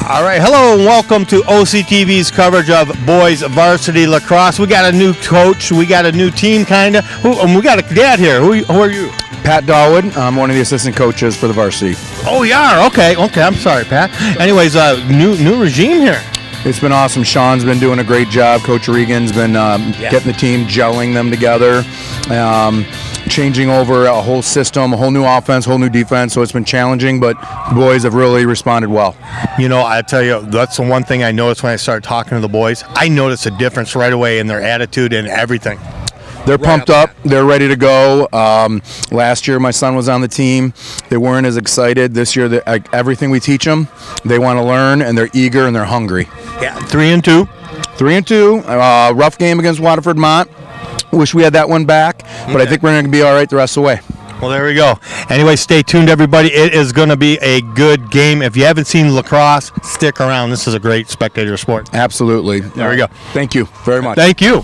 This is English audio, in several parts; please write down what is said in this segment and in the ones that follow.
All right, hello and welcome to OCTV's coverage of boys varsity lacrosse. We got a new coach, we got a new team, kind of. We got a dad here. Who are you? Pat Dawood. I'm one of the assistant coaches for the varsity. Oh, you are? Okay. I'm sorry, Pat. Anyways, new regime here. It's been awesome. Sean's been doing a great job. Coach Regan's been getting the team, gelling them together, changing over a whole system, a whole new offense, whole new defense. So it's been challenging, but the boys have really responded well. You know, I tell you, that's the one thing I noticed when I started talking to the boys. I noticed a difference right away in their attitude and everything. They're pumped up. They're ready to go. Last year, my son was on the team. They weren't as excited. This year, everything we teach them, they want to learn, and they're eager and they're hungry. Yeah, 3-2. 3-2. Rough game against Waterford Mont. Wish we had that one back, but I think we're going to be all right the rest of the way. Well, there we go. Anyway, stay tuned, everybody. It is going to be a good game. If you haven't seen lacrosse, stick around. This is a great spectator sport. Absolutely. There we go. Thank you very much. Thank you.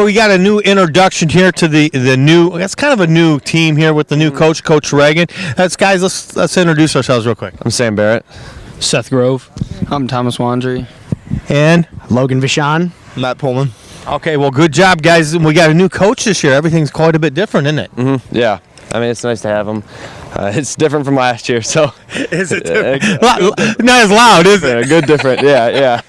We got a new introduction here to the new. That's kind of a new team here with the new coach, Coach Reagan. Guys, let's introduce ourselves real quick. I'm Sam Barrett. Seth Grove. I'm Thomas Wandry. And Logan Vachon. Matt Pullman. Okay, well, good job, guys. We got a new coach this year. Everything's quite a bit different, isn't it? Mm-hmm. Yeah. I mean, it's nice to have him. It's different from last year, so. Is it different? Not as loud, is it? Good different, yeah.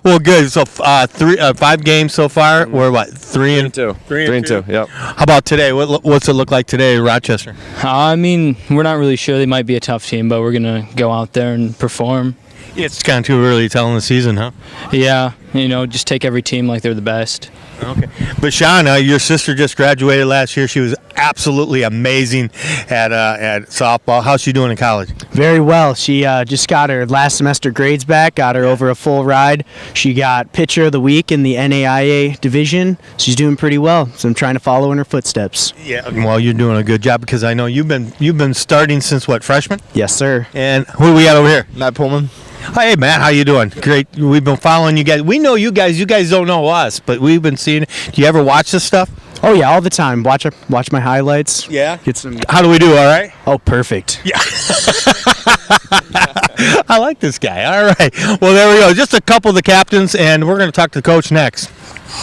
Well, good. So 5 games so far. We're what, 3-2? 3-2, yep. How about today? What's it look like today, Rochester? I mean, we're not really sure. They might be a tough team, but we're going to go out there and perform. It's kind of too early to tell in the season, huh? Yeah, just take every team like they're the best. Okay. But Shauna, your sister just graduated last year. She was absolutely amazing at softball. How's she doing in college? Very well. She just got her last semester grades back, got her over a full ride. She got pitcher of the week in the NAIA division. She's doing pretty well, so I'm trying to follow in her footsteps. Yeah, well, you're doing a good job because I know you've been starting since what, freshman? Yes, sir. And who do we got over here? Matt Pullman. Hey, Matt, how you doing? Great. We've been following you guys. We know you guys. You guys don't know us, but we've been seeing it. Do you ever watch this stuff? Oh, yeah, all the time. Watch my highlights. Yeah? Get some. How do we do, all right? Oh, perfect. Yeah. I like this guy. All right. Well, there we go. Just a couple of the captains, and we're going to talk to the coach next.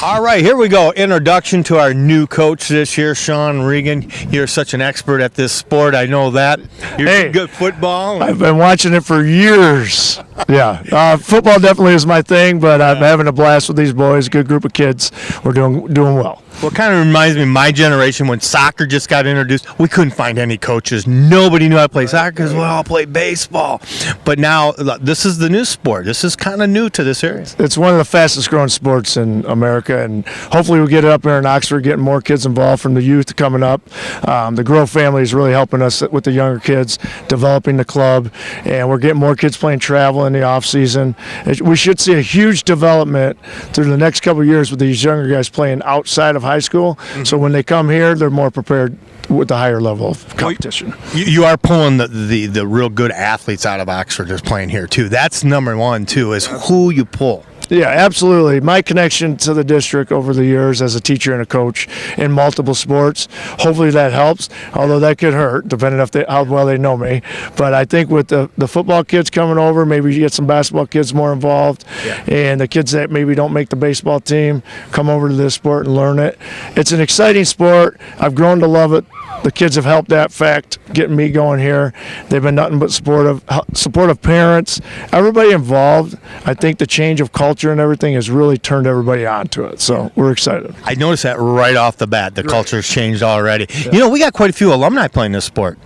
All right, here we go. Introduction to our new coach this year, Sean Regan. You're such an expert at this sport. I know that. You're good football. I've been watching it for years. Yeah, football definitely is my thing, but I'm having a blast with these boys. Good group of kids. We're doing well. Well, it kind of reminds me of my generation when soccer just got introduced. We couldn't find any coaches. Nobody knew how to play soccer because we all play baseball. But now this is the new sport. This is kind of new to this area. It's one of the fastest growing sports in America, and hopefully we get it up here in Oxford, getting more kids involved from the youth coming up. The Grove family is really helping us with the younger kids, developing the club, and we're getting more kids playing travel in the off season. We should see a huge development through the next couple of years with these younger guys playing outside of high school. Mm-hmm. So when they come here, they're more prepared with the higher level of competition. You are pulling the real good athletes out of Oxford just playing here too. That's number one too, is who you pull. Yeah, absolutely. My connection to the district over the years as a teacher and a coach in multiple sports, hopefully that helps, although that could hurt depending on how well they know me. But I think with the football kids coming over, maybe you get some basketball kids more involved, and the kids that maybe don't make the baseball team come over to this sport and learn it. It's an exciting sport. I've grown to love it. The kids have helped that fact getting me going here. They've been nothing but supportive parents, everybody involved. I think the change of culture and everything has really turned everybody on to it. So we're excited. I noticed that right off the bat. The culture's changed already. Yeah. You know, we got quite a few alumni playing this sport.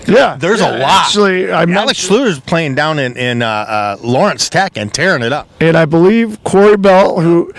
Yeah, there's a lot. Actually, Alex Schluter's playing down in Lawrence Tech and tearing it up. And I believe Corey Bell, who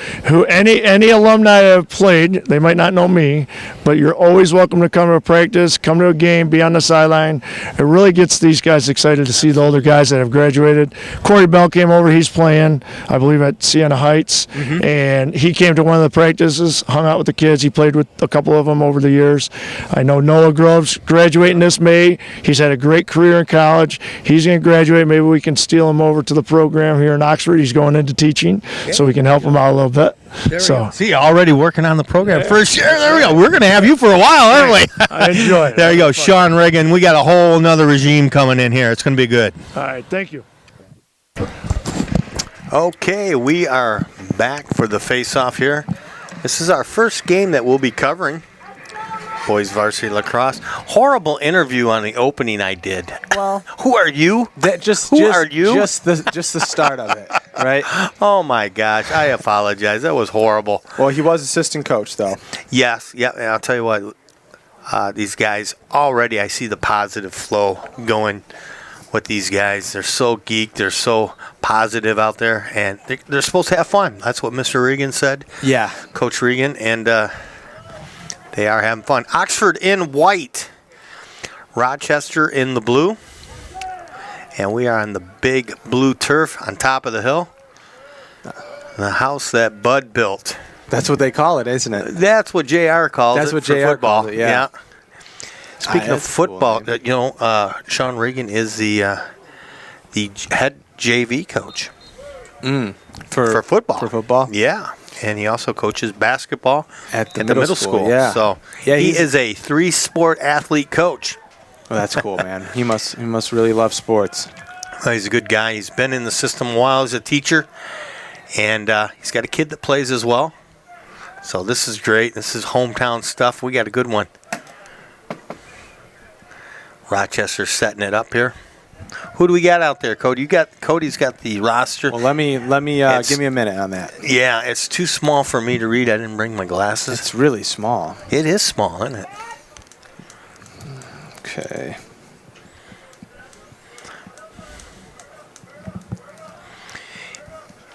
any alumni have played, they might not know me, but you're always welcome to come to a practice, come to a game, be on the sideline. It really gets these guys excited to see the older guys that have graduated. Corey Bell came over. He's playing, I believe, at Siena Heights, and he came to one of the practices, hung out with the kids. He played with a couple of them over the years. I know Noah Groves graduating this May. He's had a great career in college. He's going to graduate. Maybe we can steal him over to the program here in Oxford. He's going into teaching, so we can help him out a little bit. See, already working on the program. First year, there we go. We're going to have you for a while, aren't we? I enjoy it. There you go. Sean Reagan, we got a whole nother regime coming in here. It's going to be good. All right, thank you. Okay, we are back for the face-off here. This is our first game that we'll be covering. Boys Varsity Lacrosse. Horrible interview on the opening I did. Well, who are you? Who are you? Just the start of it, right? Oh my gosh, I apologize. That was horrible. Well, he was assistant coach, though. Yes, yeah. And I'll tell you what. These guys already, I see the positive flow going with these guys. They're so geeked. They're so positive out there, and they're supposed to have fun. That's what Mr. Regan said. Yeah, Coach Regan, and. They are having fun. Oxford in white. Rochester in the blue. And we are on the big blue turf on top of the hill. The house that Bud built. That's what they call it, isn't it? That's what JR calls That's it what for JR football. calls it, yeah. Speaking of football, cool, Sean Regan is the head JV coach. For football. For football? Yeah. And he also coaches basketball at the middle school. Yeah. So he is a 3-sport athlete coach. Well, that's cool, man. He must really love sports. Well, he's a good guy. He's been in the system a while as a teacher, and he's got a kid that plays as well. So this is great. This is hometown stuff. We got a good one. Rochester setting it up here. Who do we got out there, Cody? Cody's got the roster. Well, let me give me a minute on that. Yeah, it's too small for me to read. I didn't bring my glasses. It's really small. It is small, isn't it? Okay.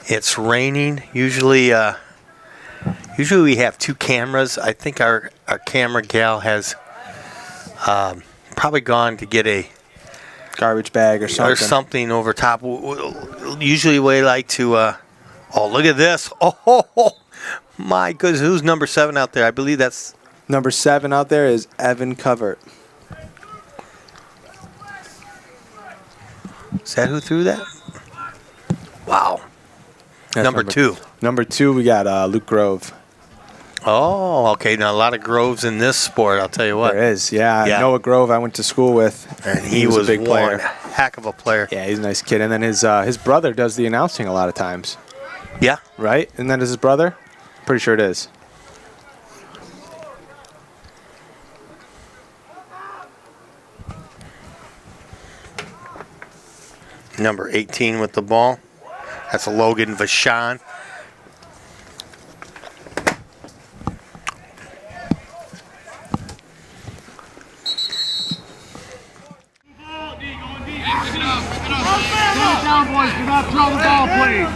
It's raining. Usually we have 2 cameras. I think our camera gal has probably gone to get a garbage bag or something over top. Usually we like to oh, look at this. Oh my goodness, who's number 7 out there? I believe that's number 7 out there is Evan Covert. Is that who threw that? Wow. That's number 2. Number 2, we got Luke Grove. Oh, okay. Now, a lot of Groves in this sport, I'll tell you what. There is, yeah. Noah Grove, I went to school with. And he was a big player. Heck of a player. Yeah, he's a nice kid. And then his brother does the announcing a lot of times. Yeah. Right? And then is his brother? Pretty sure it is. Number 18 with the ball. That's a Logan Vachon. Down, boys. Do not throw the ball, please.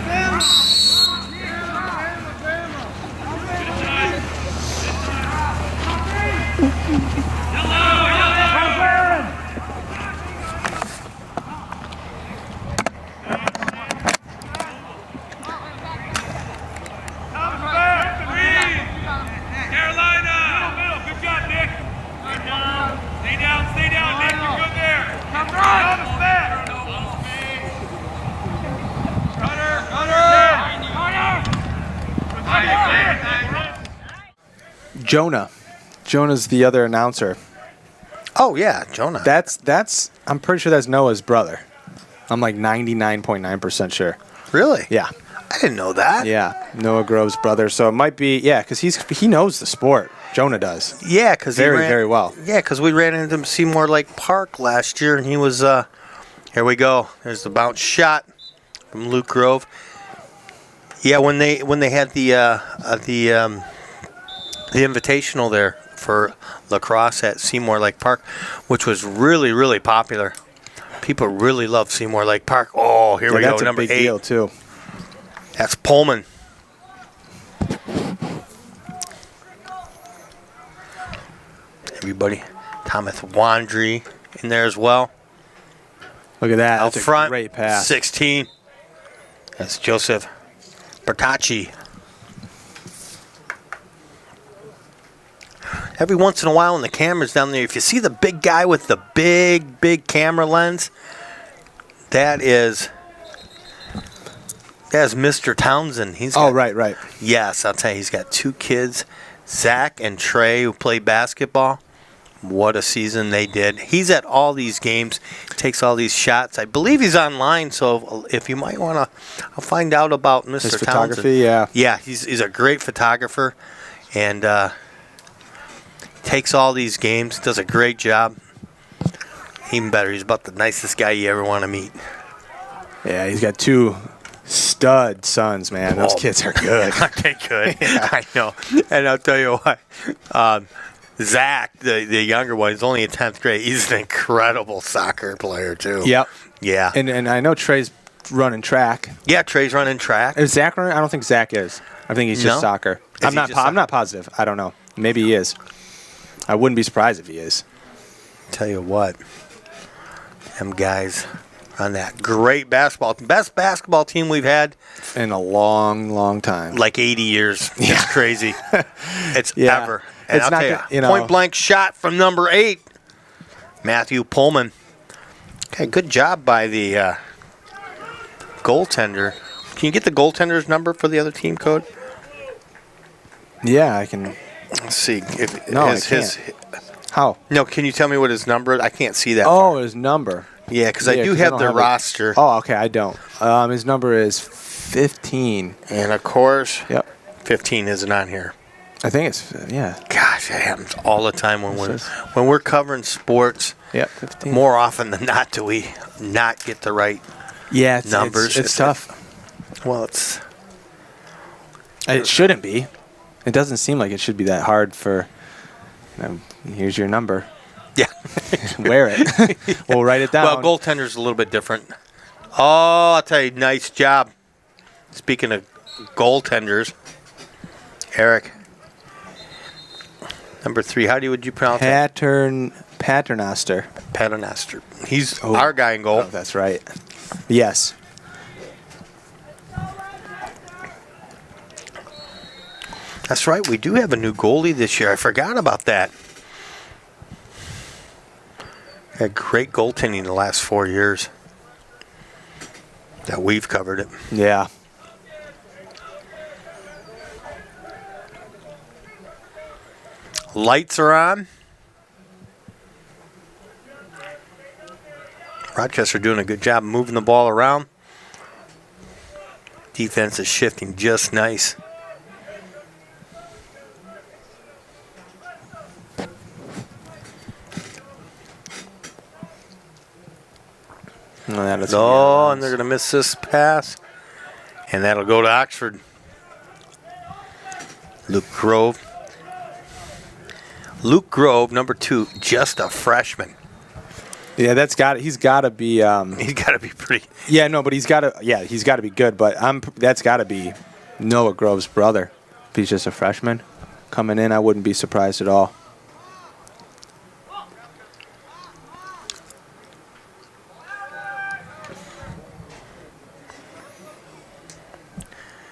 Jonah. Jonah's the other announcer. Oh yeah, Jonah. That's. I'm pretty sure that's Noah's brother. I'm like 99.9% sure. Really? Yeah. I didn't know that. Yeah. Noah Grove's brother. So it might be. Yeah, because he knows the sport. Jonah does. Yeah, because very well. Yeah, because we ran into him Seymour Lake Park last year, and he was. Here we go. There's the bounce shot from Luke Grove. Yeah, when they had the invitational there for lacrosse at Seymour Lake Park, which was really, really popular. People really love Seymour Lake Park. Oh, here we go. That's a Number big 8. deal too. That's Pullman. Everybody. Thomas Wandry in there as well. Look at that. Out That's front, a great pass. 16. That's Joseph Bertacci. Every once in a while when the camera's down there, if you see the big guy with the big camera lens, that's Mr. Townsend. Right. Yes, I'll tell you, he's got 2 kids, Zach and Trey, who play basketball. What a season they did. He's at all these games, takes all these shots. I believe he's online, so if you might want to, I'll find out about Mr. His Townsend. photography, yeah. Yeah, he's a great photographer, and takes all these games, does a great job. Even better, he's about the nicest guy you ever want to meet. Yeah, he's got 2 stud sons, man. Those kids are good. Okay, good. I know. And I'll tell you what, Zach, the younger one, he's only in 10th grade. He's an incredible soccer player, too. Yep. Yeah. And I know Trey's running track. Yeah, Trey's running track. Is Zach running? I don't think Zach is. I think he's just No? soccer. Is I'm he not. just I'm not positive. I don't know. Maybe he is. I wouldn't be surprised if he is. Tell you what, them guys on that great best basketball team we've had In a long time. like 80 years. It's crazy. It's Yeah. ever. And It's I'll not tell you, gonna- you know- point blank shot from number 8, Matthew Pullman. Okay, good job by the goaltender. Can you get the goaltender's number for the other team code? Yeah, I can. Let's see. If No, I his, can't. How? No, can you tell me what his number is? I can't see that. Oh, his number. Yeah, because I Yeah, do 'cause I have don't the have it. roster. Oh, okay. I don't. His number is 15. And of course, Yep. 15 isn't on here. I think it's yeah. Gosh, that happens all the time when we're covering sports. Yep. 15. More often than not, do we not get the right Yeah, numbers? It's tough. Well, it's It shouldn't be. It doesn't seem like it should be that hard for. Here's your number. yeah. Wear it. We'll write it down. Well, goaltender's a little bit different. Oh, I'll tell you, nice job. Speaking of goaltenders, Eric, number 3. Would you pronounce that? Paternoster. Paternoster. He's our guy in goal. Oh, that's right. Yes. That's right. We do have a new goalie this year. I forgot about that. Had great goaltending the last 4 years that we've covered it. Yeah. Lights are on. Rochester doing a good job moving the ball around. Defense is shifting just nice. Oh, and they're going to miss this pass. And that'll go to Oxford. Luke Grove. Luke Grove, number 2, just a freshman. Yeah, he's got to be. He's got to be pretty. Yeah, no, but he's got to be good. But that's got to be Noah Grove's brother. If he's just a freshman coming in, I wouldn't be surprised at all.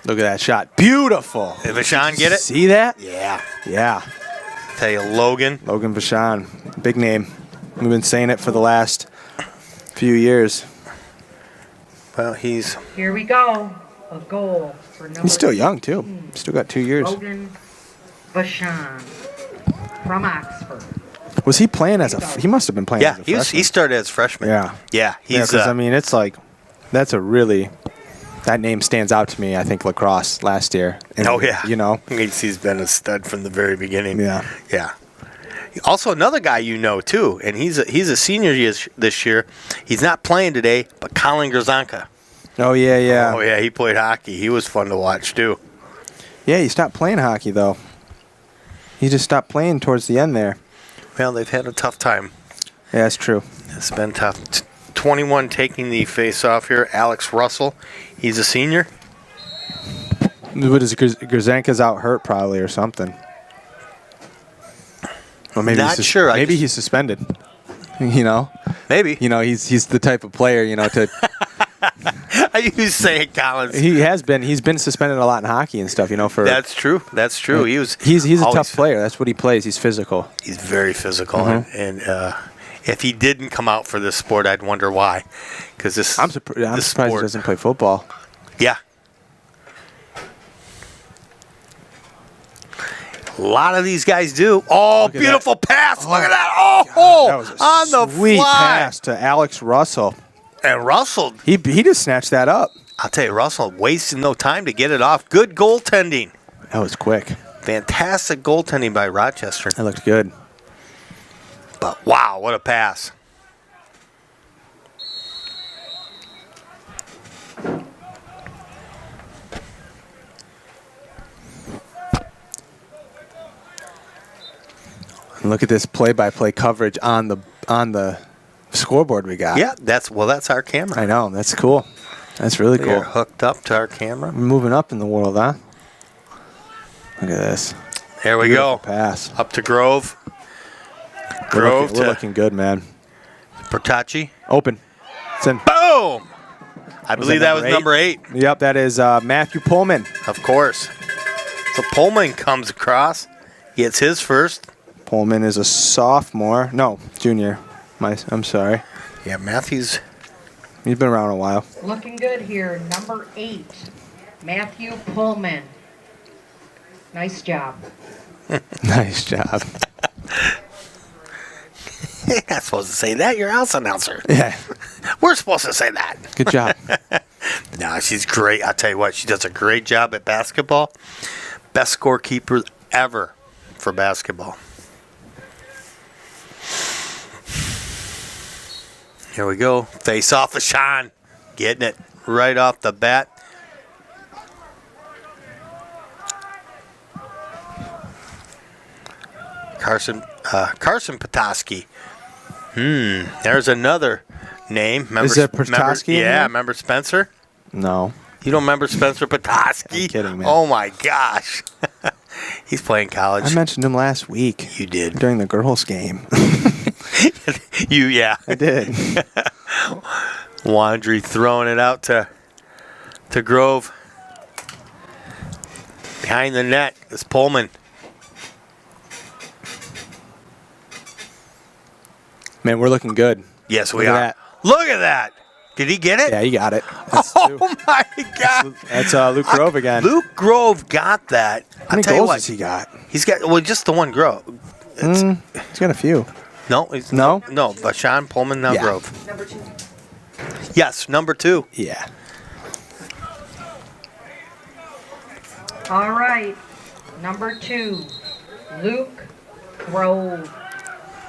Look at that shot. Beautiful. Did Vashon get it? See that? Yeah. Yeah. Tell you, Logan. Logan Vashon. Big name. We've been saying it for the last few years. Well, he's. Here we go. A goal for number He's still young, too. Still got 2 years. Logan Vashon. from Oxford. Was he playing as a? He must have been playing. Yeah, as a he freshman. started as freshman. Yeah, Yeah, he's. because I mean, it's like that's a really that name stands out to me. I think Lacrosse last year. And, oh yeah, you know, he's been a stud from the very beginning. Yeah. Yeah. Also, another guy you know too, and he's a senior this year. He's not playing today, but Colin Grzanka. Oh yeah. Oh yeah, he played hockey. He was fun to watch too. Yeah, he stopped playing hockey though. He just stopped playing towards the end there. Well, they've had a tough time. Yeah, that's true. It's been tough. 21 taking the face off here. Alex Russell, he's a senior. What is Grzanka's out hurt probably or something? Or maybe Not sure. Maybe he's suspended. You know. Maybe. You know, he's the type of player. You know to. Are you saying Collins? He has been. He's been suspended a lot in hockey and stuff. You know, for That's true. That's true. He's a always- tough player. That's what he plays. He's physical. He's very physical, Mm-hmm. and if he didn't come out for this sport, I'd wonder why. Because I'm surprised he doesn't play football. Yeah. A lot of these guys do. Oh, Look at beautiful pass! Look at that! That was a on the sweet fly. pass to Alex Russell. And Russell, He just snatched that up. I'll tell you, Russell wasting no time to get it off. Good goaltending. That was quick. Fantastic goaltending by Rochester. That looked good. But wow, what a pass! And look at this play-by-play coverage on the scoreboard we got. Yeah, that's our camera. I know. That's cool. That's really We are cool. hooked up to our camera. We're moving up in the world, huh? Look at this. There we Beautiful go. Pass. Up to Grove. We're Grove looking, we're to looking good, man. Pertacci. Open. It's in. Boom! I believe that was number 8. Yep, that is Matthew Pullman. Of course. So Pullman comes across, gets his first. Pullman is a sophomore. No, junior. I'm sorry. Yeah, Matthews. He's been around a while. Looking good here, number 8, Matthew Pullman. Nice job. Nice job. You're not supposed to say that. You're house announcer. Yeah. We're supposed to say that. Good job. No, she's great. I'll tell you what, she does a great job at basketball. Best scorekeeper ever for basketball. Here we go. Face off of Sean. Getting it right off the bat. Carson Petoskey. There's another name. Remember, Is there Petoskey in Yeah, there? remember Spencer? No. You don't remember Spencer Petoskey? I'm kidding, man. Oh my gosh. He's playing college. I mentioned him last week. You did. During the girls' game. Yeah. I did. Wandry throwing it out to Grove. Behind the net is Pullman. Man, we're looking good. Yes, we Look at are. that. Look at that. Did he get it? Yeah, you got it. Oh my God. That's Luke Grove again. Luke Grove got that. How many I'll tell you goals what. has he got? He's got, just the one Grove. He's got a few. No, No? No, but Sean Pullman, now Yeah. Grove. Number 2. Yes, number 2. Yeah. All right, number 2, Luke Grove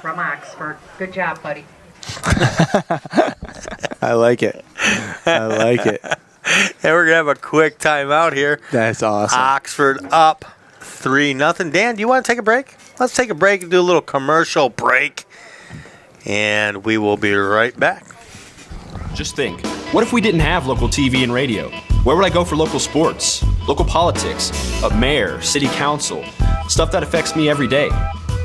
from Oxford. Good job, buddy. I like it. I like it. And we're going to have a quick timeout here. That's awesome. Oxford up 3-0. Dan, do you want to take a break? Let's take a break and do a little commercial break. And we will be right back. Just think, what if we didn't have local TV and radio? Where would I go for local sports, local politics, a mayor, city council, stuff that affects me every day?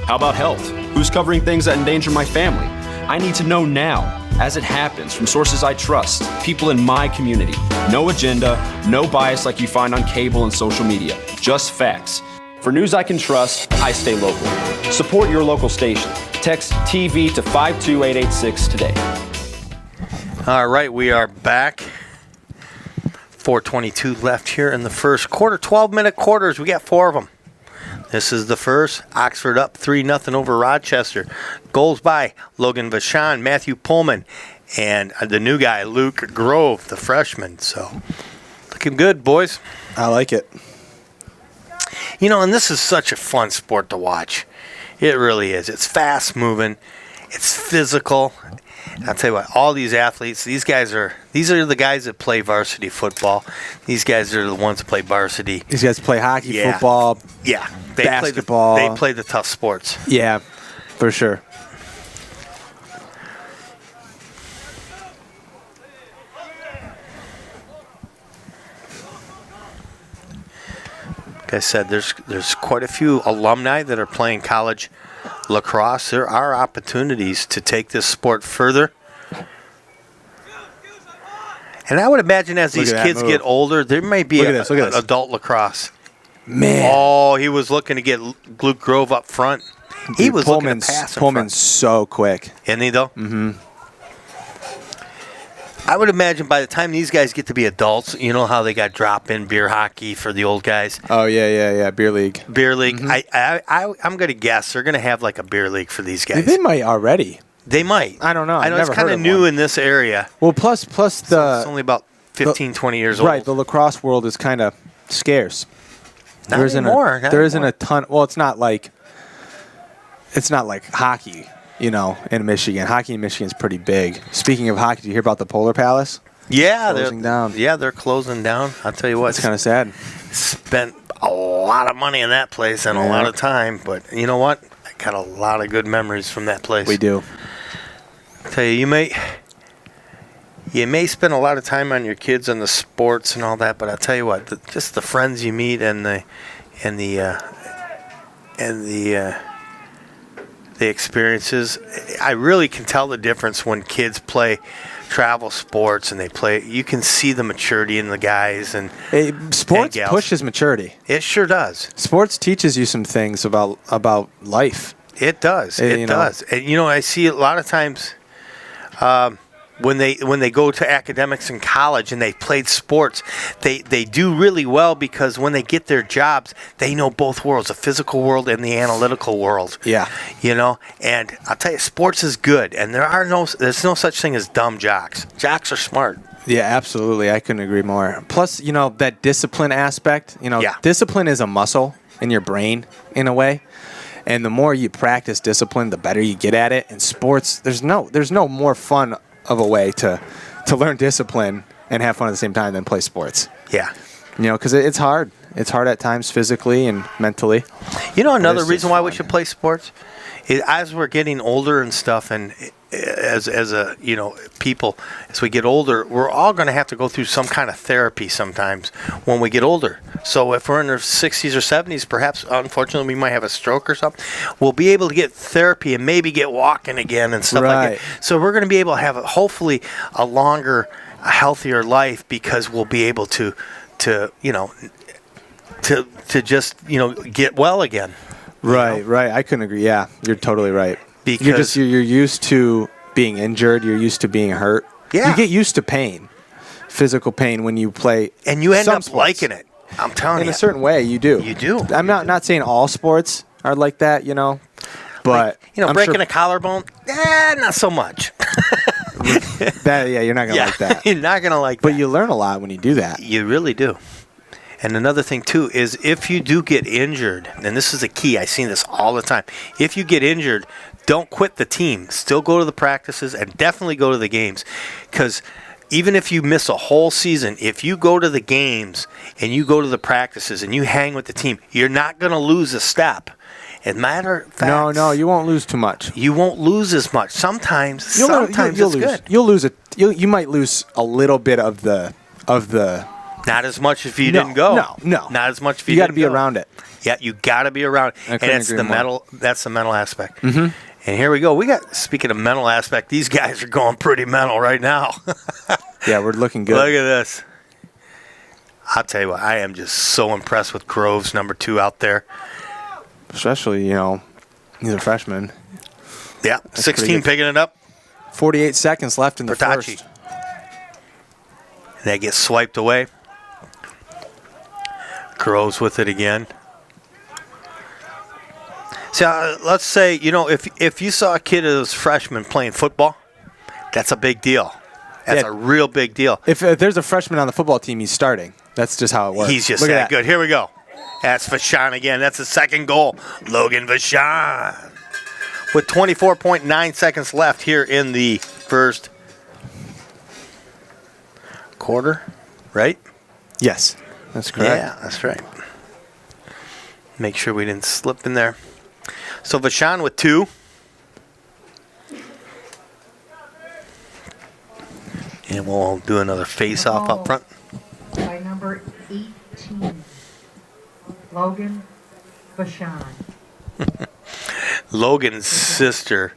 How about health? Who's covering things that endanger my family? I need to know now, as it happens, from sources I trust, people in my community. No agenda, no bias like you find on cable and social media. Just facts. For news I can trust, I stay local. Support your local station. Text TV to 52886 today. All right, we are back. 4:22 left here in the first quarter. 12-minute quarters. We got 4 of them. This is the first. Oxford up 3-0 over Rochester. Goals by Logan Vachon, Matthew Pullman, and the new guy, Luke Grove, the freshman. So, looking good, boys. I like it. You know, and this is such a fun sport to watch. It really is. It's fast-moving. It's physical. I'll tell you what, all these athletes, these are the guys that play varsity football. These guys are the ones that play varsity. These guys play hockey, football, basketball. They play the tough sports. Yeah, for sure. Like I said, there's quite a few alumni that are playing college lacrosse. There are opportunities to take this sport further. And I would imagine as these kids get older, there may be adult lacrosse. Man. Oh, he was looking to get Luke Grove up front. He was looking to pass him. Pullman's so quick. Isn't he, though? Mm-hmm. I would imagine by the time these guys get to be adults, you know how they got drop-in beer hockey for the old guys? Oh, yeah, beer league. Beer league. Mm-hmm. I'm going to guess they're going to have like a beer league for these guys. They might already. They might. I don't know. I know it's kind of new in this area. Well, plus it's only about 15, 20 years old. Right, the lacrosse world is kind of scarce. Not anymore. There isn't a ton. Well, it's not like hockey. You know, in Michigan. Hockey in Michigan is pretty big. Speaking of hockey, did you hear about the Polar Palace? Yeah, closing down. Yeah, they're closing down. I'll tell you what. It's kind of sad. Spent a lot of money in that place and a lot of time. But you know what? I got a lot of good memories from that place. We do. I'll tell you, you may spend a lot of time on your kids and the sports and all that, but I'll tell you what, just the friends you meet and the experiences. I really can tell the difference when kids play travel sports and they play. You can see the maturity in the guys and sports pushes maturity. It sure does. Sports teaches you some things about life. It does. It does. And you know, I see a lot of times when they go to academics in college and they played sports, they do really well because when they get their jobs, they know both worlds, the physical world and the analytical world. Yeah. You know, and I'll tell you, sports is good, and there's no such thing as dumb jocks. Jocks are smart. Yeah, absolutely. I couldn't agree more. Plus, you know, that discipline aspect, discipline is a muscle in your brain in a way. And the more you practice discipline, the better you get at it. In sports, there's no more fun of a way to learn discipline and have fun at the same time than play sports. Yeah. You know, because it's hard. It's hard at times physically and mentally. You know, another reason why we should play sports is as we're getting older and stuff, and as people, as we get older, we're all going to have to go through some kind of therapy sometimes when we get older. So if we're in our 60s or 70s, perhaps, unfortunately, we might have a stroke or something. We'll be able to get therapy and maybe get walking again and stuff like that. So we're going to be able to have, hopefully, a longer, healthier life because we'll be able to just, get well again. Right. I couldn't agree. Yeah, you're totally right. Because you're used to being injured. You're used to being hurt. Yeah. You get used to pain, physical pain when you play. And you end up liking it. I'm telling you. In a certain way, you do. You do. I'm not saying all sports are like that, but breaking a collarbone, not so much. You're not gonna like that. You're not gonna like that. But you learn a lot when you do that. You really do. And another thing, too, is if you do get injured, and this is a key, I've seen this all the time. If you get injured, don't quit the team. Still go to the practices and definitely go to the games. Because even if you miss a whole season, if you go to the games and you go to the practices and you hang with the team, you're not going to lose a step. As a matter of fact, no, you won't lose too much. You won't lose as much. Sometimes you'll it's lose. good. You'll lose it. You might lose a little bit of the. Not as much if you didn't go. No. Not as much if you got to didn't be go. around it. Yeah, you got to be around it. And it's the mental. That's the mental aspect. Mm-hmm. And here we go. Speaking of mental aspect, these guys are going pretty mental right now. Yeah, we're looking good. Look at this. I'll tell you what, I am just so impressed with Groves, number 2 out there. Especially, he's a freshman. Yeah, that's 16 picking it up. 48 seconds left in the first. And that gets swiped away. Groves with it again. So let's say, if you saw a kid as a freshman playing football, that's a big deal. That's a real big deal. If there's a freshman on the football team, he's starting. That's just how it works. He's just Look at that good. Here we go. That's Vachon again. That's the second goal. Logan Vachon. With 24.9 seconds left here in the first quarter, right? Yes, that's correct. Yeah, that's right. Make sure we didn't slip in there. So Vachon with 2. And we'll do another face-off up front. By number 18, Logan Vachon. Logan's sister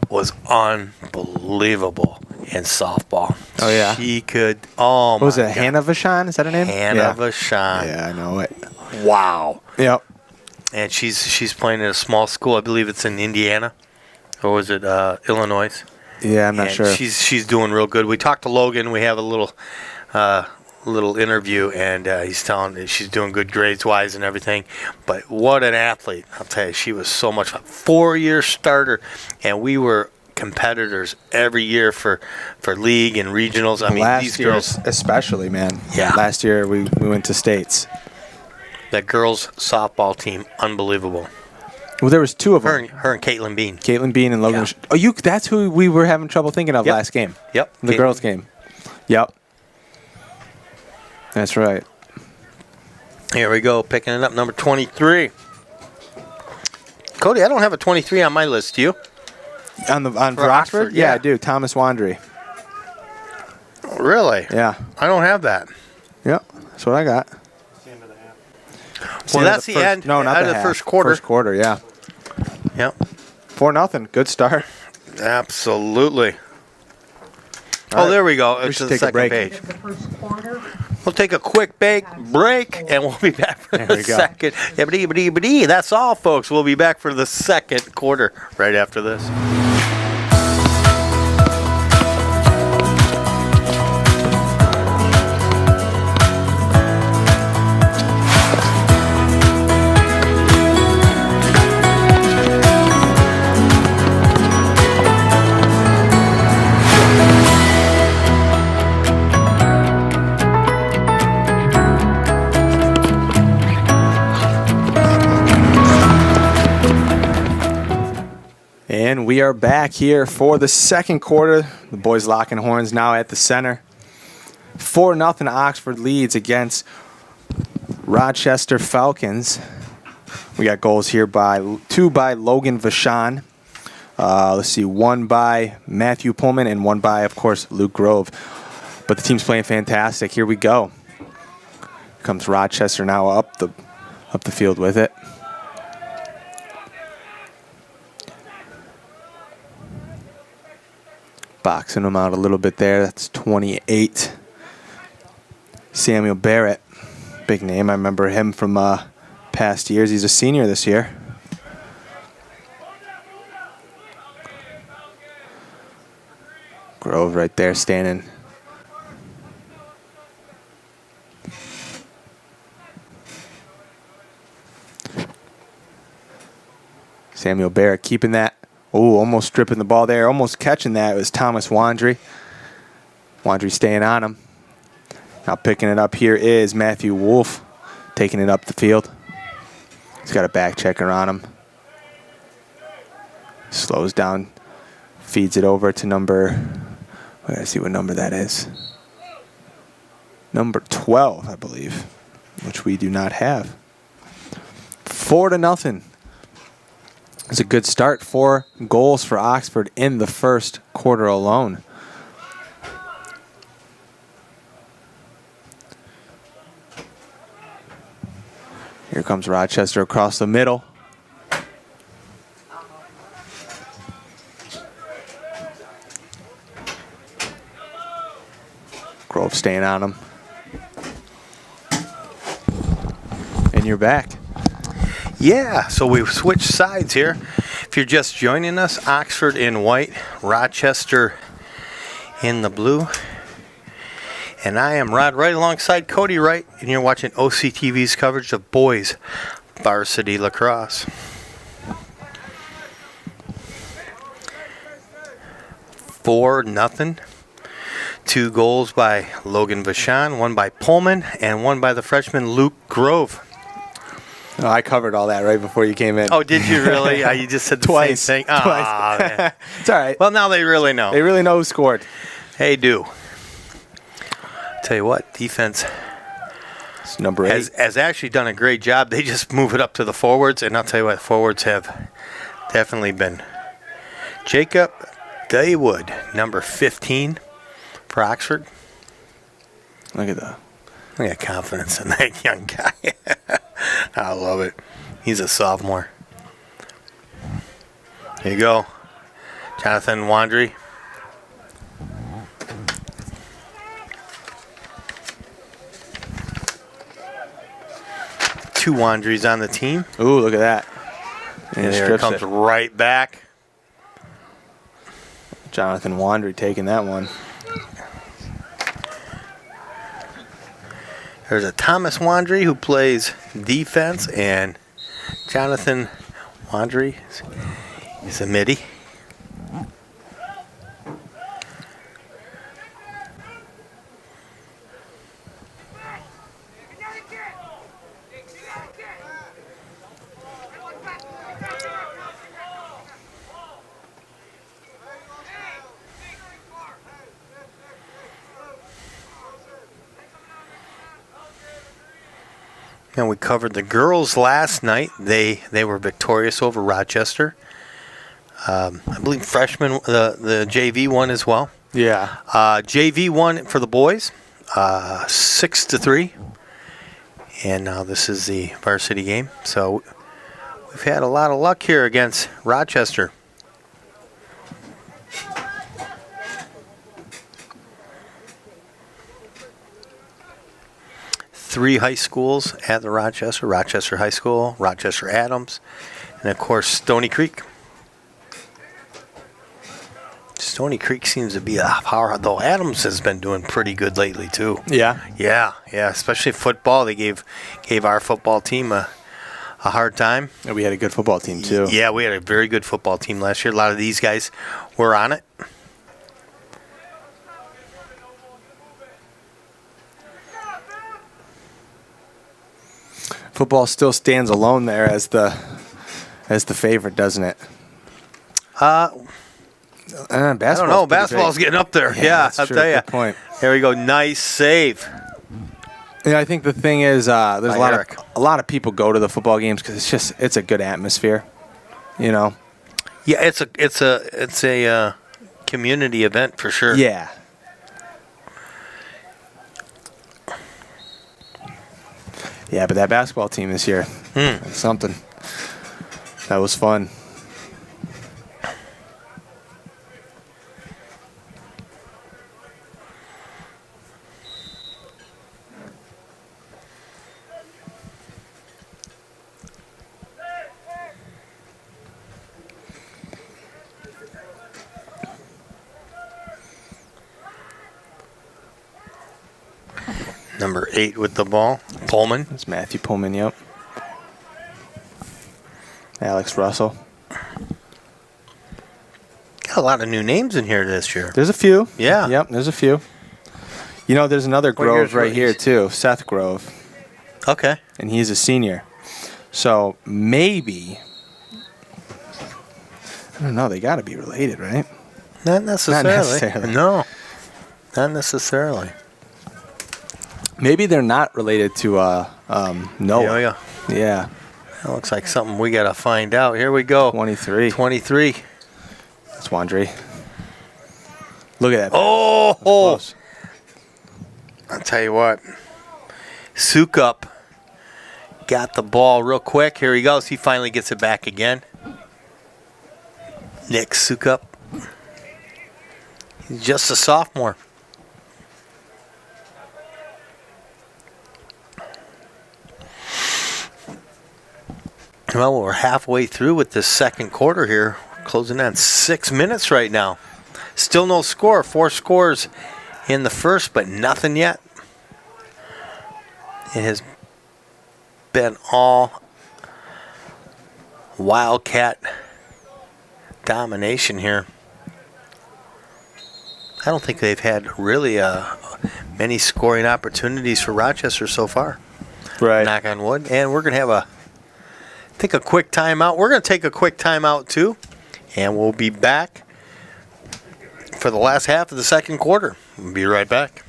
was unbelievable in softball. Oh, yeah? She could, oh, What was it, Hannah Vachon? Is that her name? Hannah Vachon. Yeah, I know it. Wow. Yep. And she's playing at a small school. I believe it's in Indiana. Or was it Illinois? Yeah, I'm not And sure. She's doing real good. We talked to Logan. We have a little interview, and he's telling that she's doing good grades-wise and everything. But what an athlete. I'll tell you, she was so much fun. 4-year starter, and we were competitors every year for league and regionals. I mean, Last these year girls, especially, man. Yeah. Last year we went to states. that girls' softball team, unbelievable. Well, there was 2 of them. Her and Caitlin Bean. Caitlin Bean and Logan. Yeah. That's who we were having trouble thinking of Yep. last game. Yep. The Caitlin. girls' game. Yep. That's right. Here we go, picking it up, number 23. Cody, I don't have a 23 on my list. Do you? On For Oxford? Oxford, Yeah, yeah. I do. Thomas Wandry. Really? Yeah. I don't have that. Yep. That's what I got. Well, that's the end. No, not End of the half. first quarter. First quarter, yeah. Yep. 4-0. Good start. Absolutely. All right. There we go. We It's should the take a second break. page. The first quarter. We'll take a quick break, and we'll be back for There the we go. second. Yibbity-yibbity-yibbity. That's all, folks. We'll be back for the second quarter right after this. And we are back here for the second quarter. The boys locking horns now at the center. 4-0 Oxford leads against Rochester Falcons. We got goals here by 2 by Logan Vachon. Let's see, 1 by Matthew Pullman and 1 by, of course, Luke Grove. But the team's playing fantastic. Here we go. Comes Rochester now up the field with it. Boxing him out a little bit there. That's 28. Samuel Barrett, big name. I remember him from past years. He's a senior this year. Grove right there standing. Samuel Barrett keeping that. Oh, almost stripping the ball there. Almost catching that. It was Thomas Wandry. Wandry staying on him. Now picking it up here is Matthew Wolf. Taking it up the field. He's got a back checker on him. Slows down. Feeds it over to number... Let's see what number that is. Number 12, I believe. Which we do not have. 4-0. It's a good start. 4 goals for Oxford in the first quarter alone. Here comes Rochester across the middle. Grove staying on him. And you're back. Yeah, so we've switched sides here. If you're just joining us, Oxford in white, Rochester in the blue. And I am Rod Wright alongside Cody Wright, and you're watching OCTV's coverage of boys Varsity Lacrosse. 4-0. 2 goals by Logan Vachon, 1 by Pullman, and 1 by the freshman Luke Grove. Oh, I covered all that right before you came in. Oh, did you really? You just said the Twice. same thing. Twice. Aw, man. It's all right. Well, now they really know. They really know who scored. They do. Tell you what, defense It's number 8. has actually done a great job. They just move it up to the forwards, and I'll tell you what, forwards have definitely been. Jacob Daywood, number 15 for Oxford. Look at that. I got confidence in that young guy. I love it. He's a sophomore. Here you go. Jonathan Wandry. Two Wandrys on the team. Ooh, look at that. And there it comes right back. Jonathan Wandry taking that one. There's a Thomas Wandry who plays defense, and Jonathan Wandry is a midi. And we covered the girls last night. They were victorious over Rochester. I believe freshman, the JV won as well. Yeah. JV won for the boys, 6-3. And now this is the varsity game. So we've had a lot of luck here against Rochester. Three high schools at the Rochester High School, Rochester Adams, and of course Stony Creek. Stony Creek seems to be a power, though Adams has been doing pretty good lately too. Yeah. Yeah, especially football. They gave our football team a hard time. And we had a good football team too. Yeah, we had a very good football team last year. A lot of these guys were on it. Football still stands alone there as the favorite, doesn't it? Basketball. I don't know. Basketball's getting up there. Yeah, I'll tell you. Good point. Here we go. Nice save. Yeah, I think the thing is, there's a lot of people go to the football games because it's a good atmosphere, you know. Yeah, it's a community event for sure. Yeah. Yeah, but that basketball team this year, that's something. That was fun. Number 8 with the ball, Pullman. It's Matthew Pullman, yep. Alex Russell. Got a lot of new names in here this year. There's a few. Yeah. Yep, there's a few. You know, there's another What Grove year's right release? here, too. Seth Grove. Okay. And he's a senior. So maybe, I don't know, they got to be related, right? Not necessarily. Not necessarily. No, not necessarily. Maybe they're not related to Noah. Yeah. Yeah. That looks like something we got to find out. Here we go. 23. 23. That's Wandry. Look at that. Oh! Close. I'll tell you what. Sukup got the ball real quick. Here he goes. He finally gets it back again. Nick Sukup. He's just a sophomore. Well, we're halfway through with this second quarter here. Closing on 6 minutes right now. Still no score. 4 scores in the first, but nothing yet. It has been all Wildcat domination here. I don't think they've had really many scoring opportunities for Rochester so far. Right. Knock on wood. And we're going to have a quick timeout. We're going to take a quick timeout too, and we'll be back for the last half of the second quarter. We'll be right back.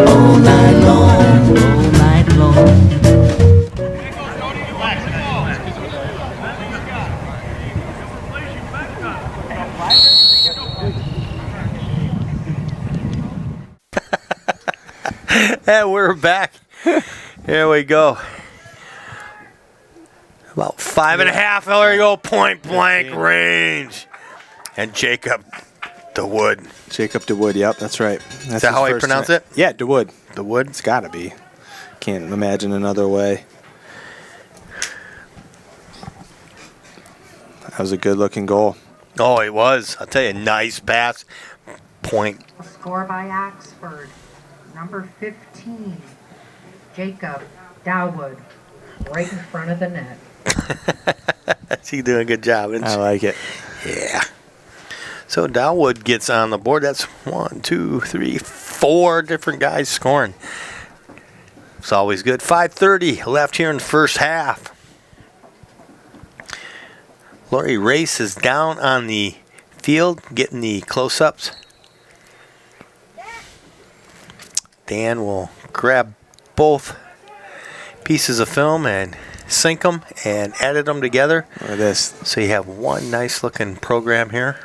All night long, all night long. And we're back. Here we go. About 5.5. There you go. Point blank range. And Jacob DeWood. Jacob DeWood, yep, that's right. Is that how I pronounce it? Yeah, DeWood. DeWood? It's got to be. Can't imagine another way. That was a good-looking goal. Oh, it was. I'll tell you, nice pass. Point. A score by Oxford. Number 15, Jacob Dowwood, right in front of the net. He's doing a good job. I like it. Yeah. So Dowwood gets on the board. That's 1, 2, 3, 4 different guys scoring. It's always good. 5:30 left here in the first half. Lori Race is down on the field getting the close-ups. Dan will grab both pieces of film and sync them and edit them together. Look at this. So you have one nice-looking program here.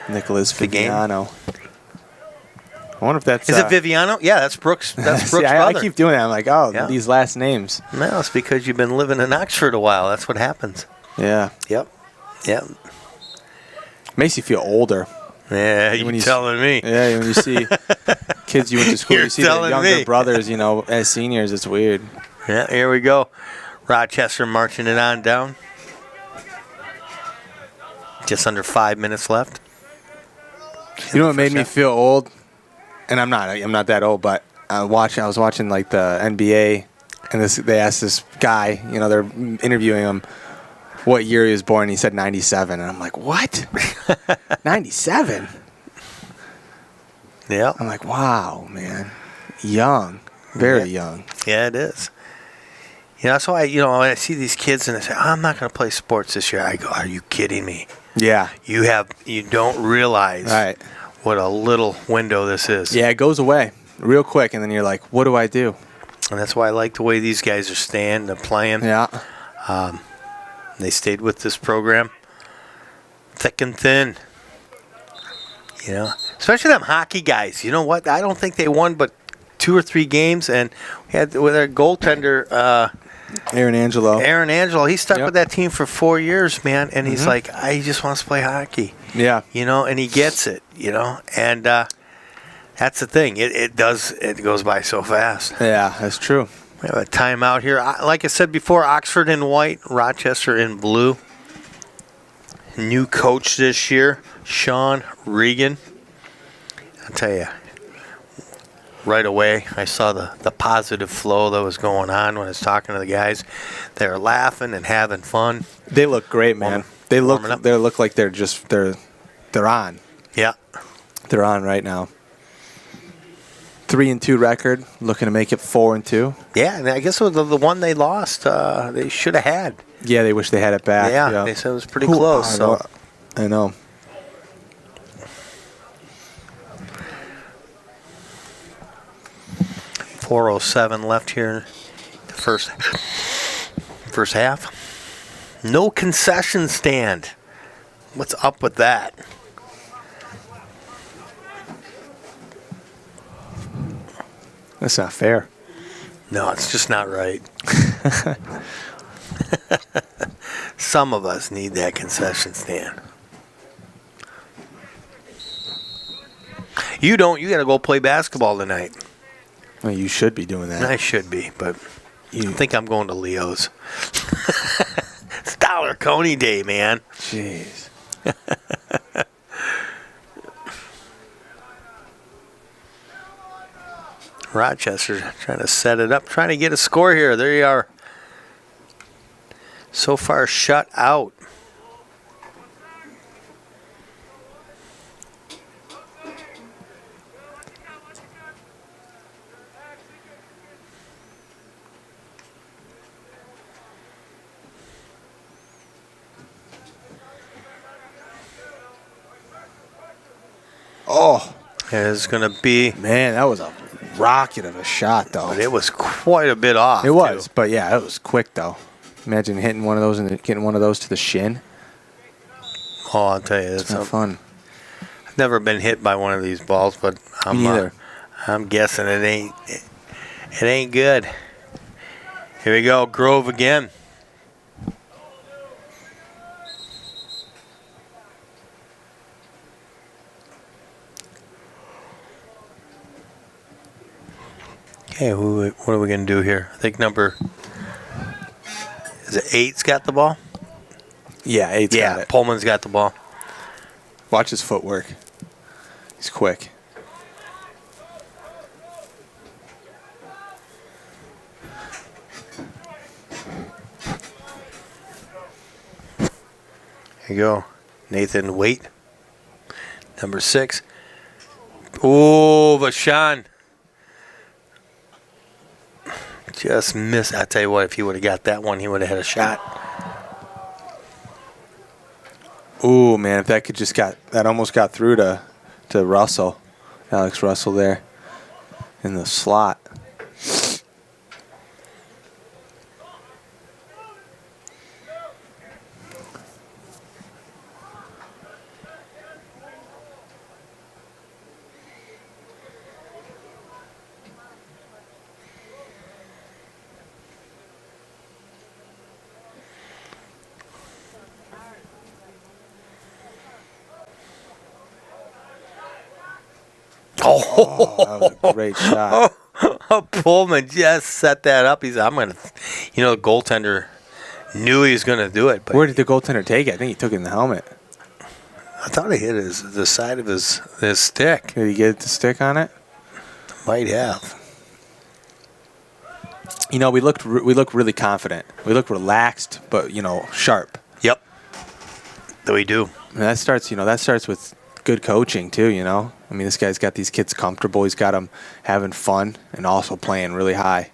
Nicholas Viviano. I wonder if that's... Is it Viviano? Yeah, that's Brooks. That's Brooks' See, brother. I keep doing that. I'm like, oh, Yeah. these last names. No, it's because you've been living in Oxford a while. That's what happens. Yeah. Yep. Makes you feel older. Yeah, you're telling me. Yeah, when you see kids you went to school, You're you see their telling younger me. brothers, as seniors, it's weird. Yeah, here we go. Rochester marching it on down. Just under 5 minutes left. You know what made me feel old? And I'm not that old, but I was watching like the NBA, and they asked this guy, they're interviewing him, what year he was born. He said 97, and I'm like, what? 97? Yeah. I'm like, wow, man, young, very young. Yeah, it is. That's why when I see these kids and they say, I'm not going to play sports this year, I go, are you kidding me? Yeah. You don't realize what a little window this is. Yeah, it goes away real quick, and then you're like, what do I do? And that's why I like the way these guys are staying and playing. Yeah. They stayed with this program thick and thin. Especially them hockey guys. You know what? I don't think they won but 2 or 3 games, and we had with our goaltender Aaron Angelo. He stuck with that team for 4 years, man, and he's like, he just wants to play hockey. Yeah. And he gets it, and that's the thing. It goes by so fast. Yeah, that's true. We have a timeout here. Like I said before, Oxford in white, Rochester in blue. New coach this year, Sean Regan. I'll tell you, right away, I saw the positive flow that was going on when I was talking to the guys. They were laughing and having fun. They look great, man. They look like they're on. Yeah. They're on right now. 3-2 record, looking to make it 4-2. Yeah, and I guess it was the one they lost, they should have had. Yeah, they wish they had it back. Yeah, they said it was pretty close. I know. .407 left here, the first half. No concession stand. What's up with that? That's not fair. No, it's just not right. Some of us need that concession stand. You don't. You got to go play basketball tonight. Well, you should be doing that. I should be, but I think I'm going to Leo's. It's Dollar Coney Day, man. Jeez. Rochester trying to set it up, trying to get a score here. There you are. So far shut out. Oh, it's going to be. Man, that was a rocket of a shot, though. But it was quite a bit off. It was, but yeah, it was quick, though. Imagine hitting one of those and getting one of those to the shin. Oh, I'll tell you, It's not fun. I've never been hit by one of these balls, but Me neither. I'm guessing it ain't good. Here we go, Grove again. Okay, what are we going to do here? I think is it 8's got the ball? Yeah, 8's got it. Pullman's got the ball. Watch his footwork. He's quick. Here you go. Nathan Waite. Number 6. Oh, but Sean just missed. I tell you what, if he would have got that one, he would have had a shot. Ooh, man, if that almost got through to Russell, Alex Russell there in the slot. Oh, that was a great shot. Pullman just set that up. The goaltender knew he was going to do it. But where did the goaltender take it? I think he took it in the helmet. I thought he hit the side of his stick. Did he get the stick on it? Might have. We look really confident. We look relaxed, but sharp. Yep. That we do. And that starts with good coaching too. I mean, this guy's got these kids comfortable. He's got them having fun and also playing really high.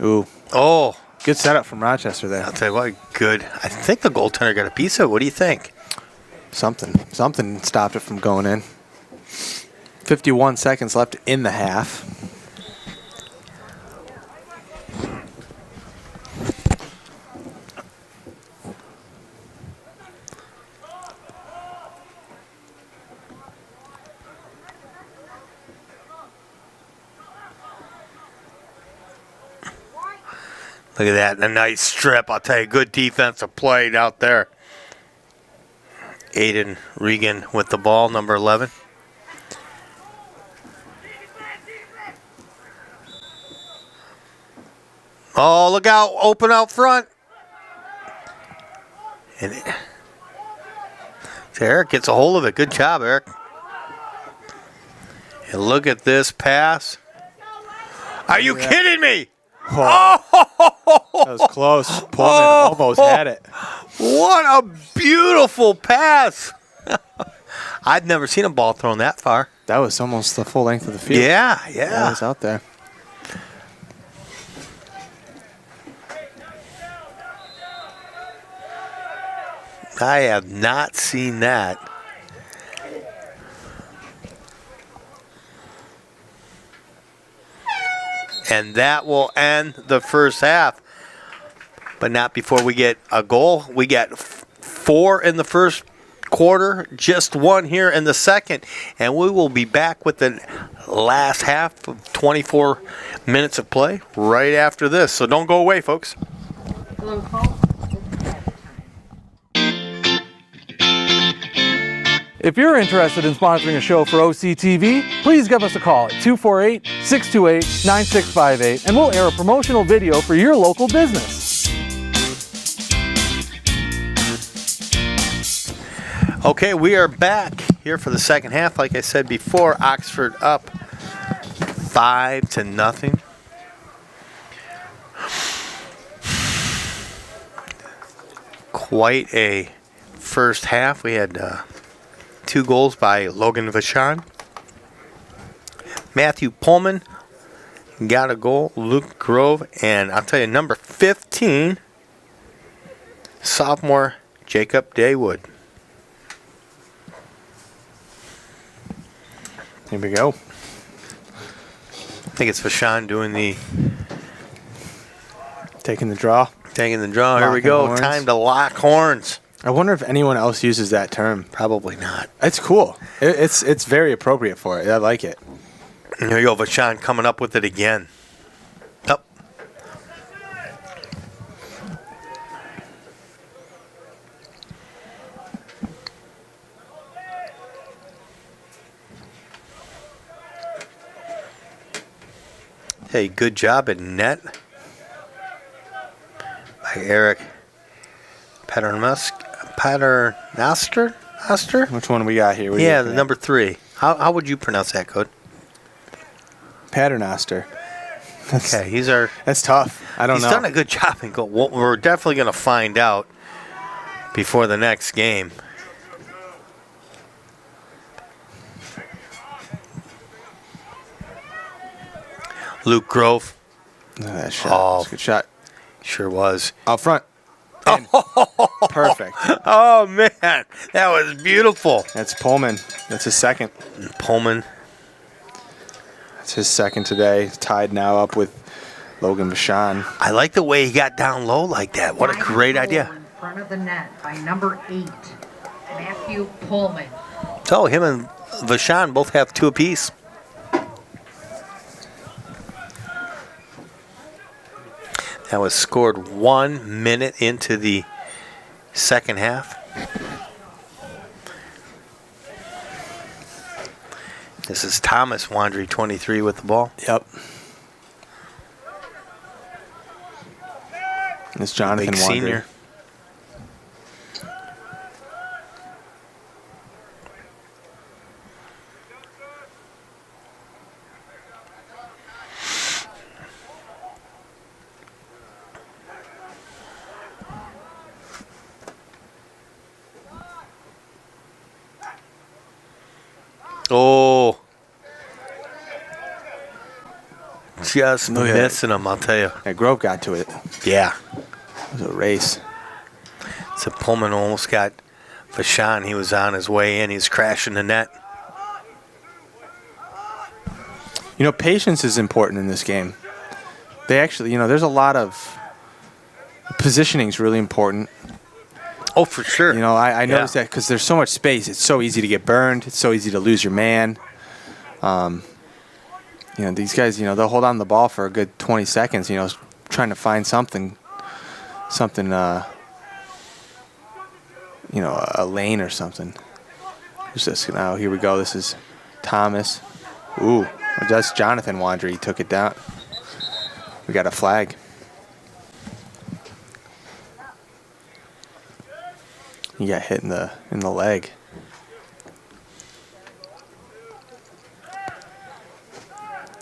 Ooh. Oh. Good setup from Rochester there. I'll tell you what, good. I think the goaltender got a piece of it. What do you think? Something stopped it from going in. 51 seconds left in the half. Look at that. A nice strip. I'll tell you, good defensive play out there. Aiden Regan with the ball, number 11. Oh, look out. Open out front. And Eric gets a hold of it. Good job, Eric. And look at this pass. Are you kidding me? Oh. That was close. Pullman almost had it. What a beautiful pass. I'd never seen a ball thrown that far. That was almost the full length of the field. Yeah. That was out there. I have not seen that. And that will end the first half. But not before we get a goal. We get 4 in the first quarter, just 1 here in the second, and we will be back with the last half of 24 minutes of play right after this. So don't go away, folks. Hello, folks. If you're interested in sponsoring a show for OCTV, please give us a call at 248-628-9658 and we'll air a promotional video for your local business. Okay, we are back here for the second half. Like I said before, Oxford up 5-0. Quite a first half. We had 2 goals by Logan Vachon. Matthew Pullman got a goal. Luke Grove, and I'll tell you, number 15, sophomore Jacob Daywood. Here we go. I think it's Vachon doing the... Taking the draw. Taking the draw. Here we go. Horns. Time to lock horns. I wonder if anyone else uses that term. Probably not. It's cool. It's very appropriate for it. I like it. And here you go, Vachon coming up with it again. Up. Hey, good job at net by Eric Paternoster? Which one we got here? Yeah, the number 3. How would you pronounce that, Code? Paternoster. Okay, he's our... That's tough. I don't know. He's done a good job in goal. Well, we're definitely going to find out before the next game. Luke Grove. That shot. That's a good shot. Sure was. Out front. Perfect. Oh, man. That was beautiful. That's Pullman. That's his second. Pullman. That's his second today. Tied now up with Logan Vachon. I like the way he got down low like that. What a great idea. In front of the net by number 8, Matthew Pullman. So him and Vachon both have 2 apiece. That was scored 1 minute into the second half. This is Thomas Wandry, 23, with the ball. Yep. It's Jonathan Big Wandry. senior. Oh, just missing him, I'll tell you. Yeah, Grove got to it. Yeah. It was a race. So Pullman almost got Vachon. He was on his way in. He was crashing the net. You know, patience is important in this game. They actually, you know, there's a lot of positioning is really important. Oh, for sure. You know, I noticed that because there's so much space. It's so easy to get burned. It's so easy to lose your man. You know, these guys, you know, they'll hold on to the ball for a good 20 seconds, you know, trying to find something, you know, a lane or something. Who's this now? Here we go. This is Thomas. Ooh, that's Jonathan Wandry. He took it down. We got a flag. He got hit in the leg.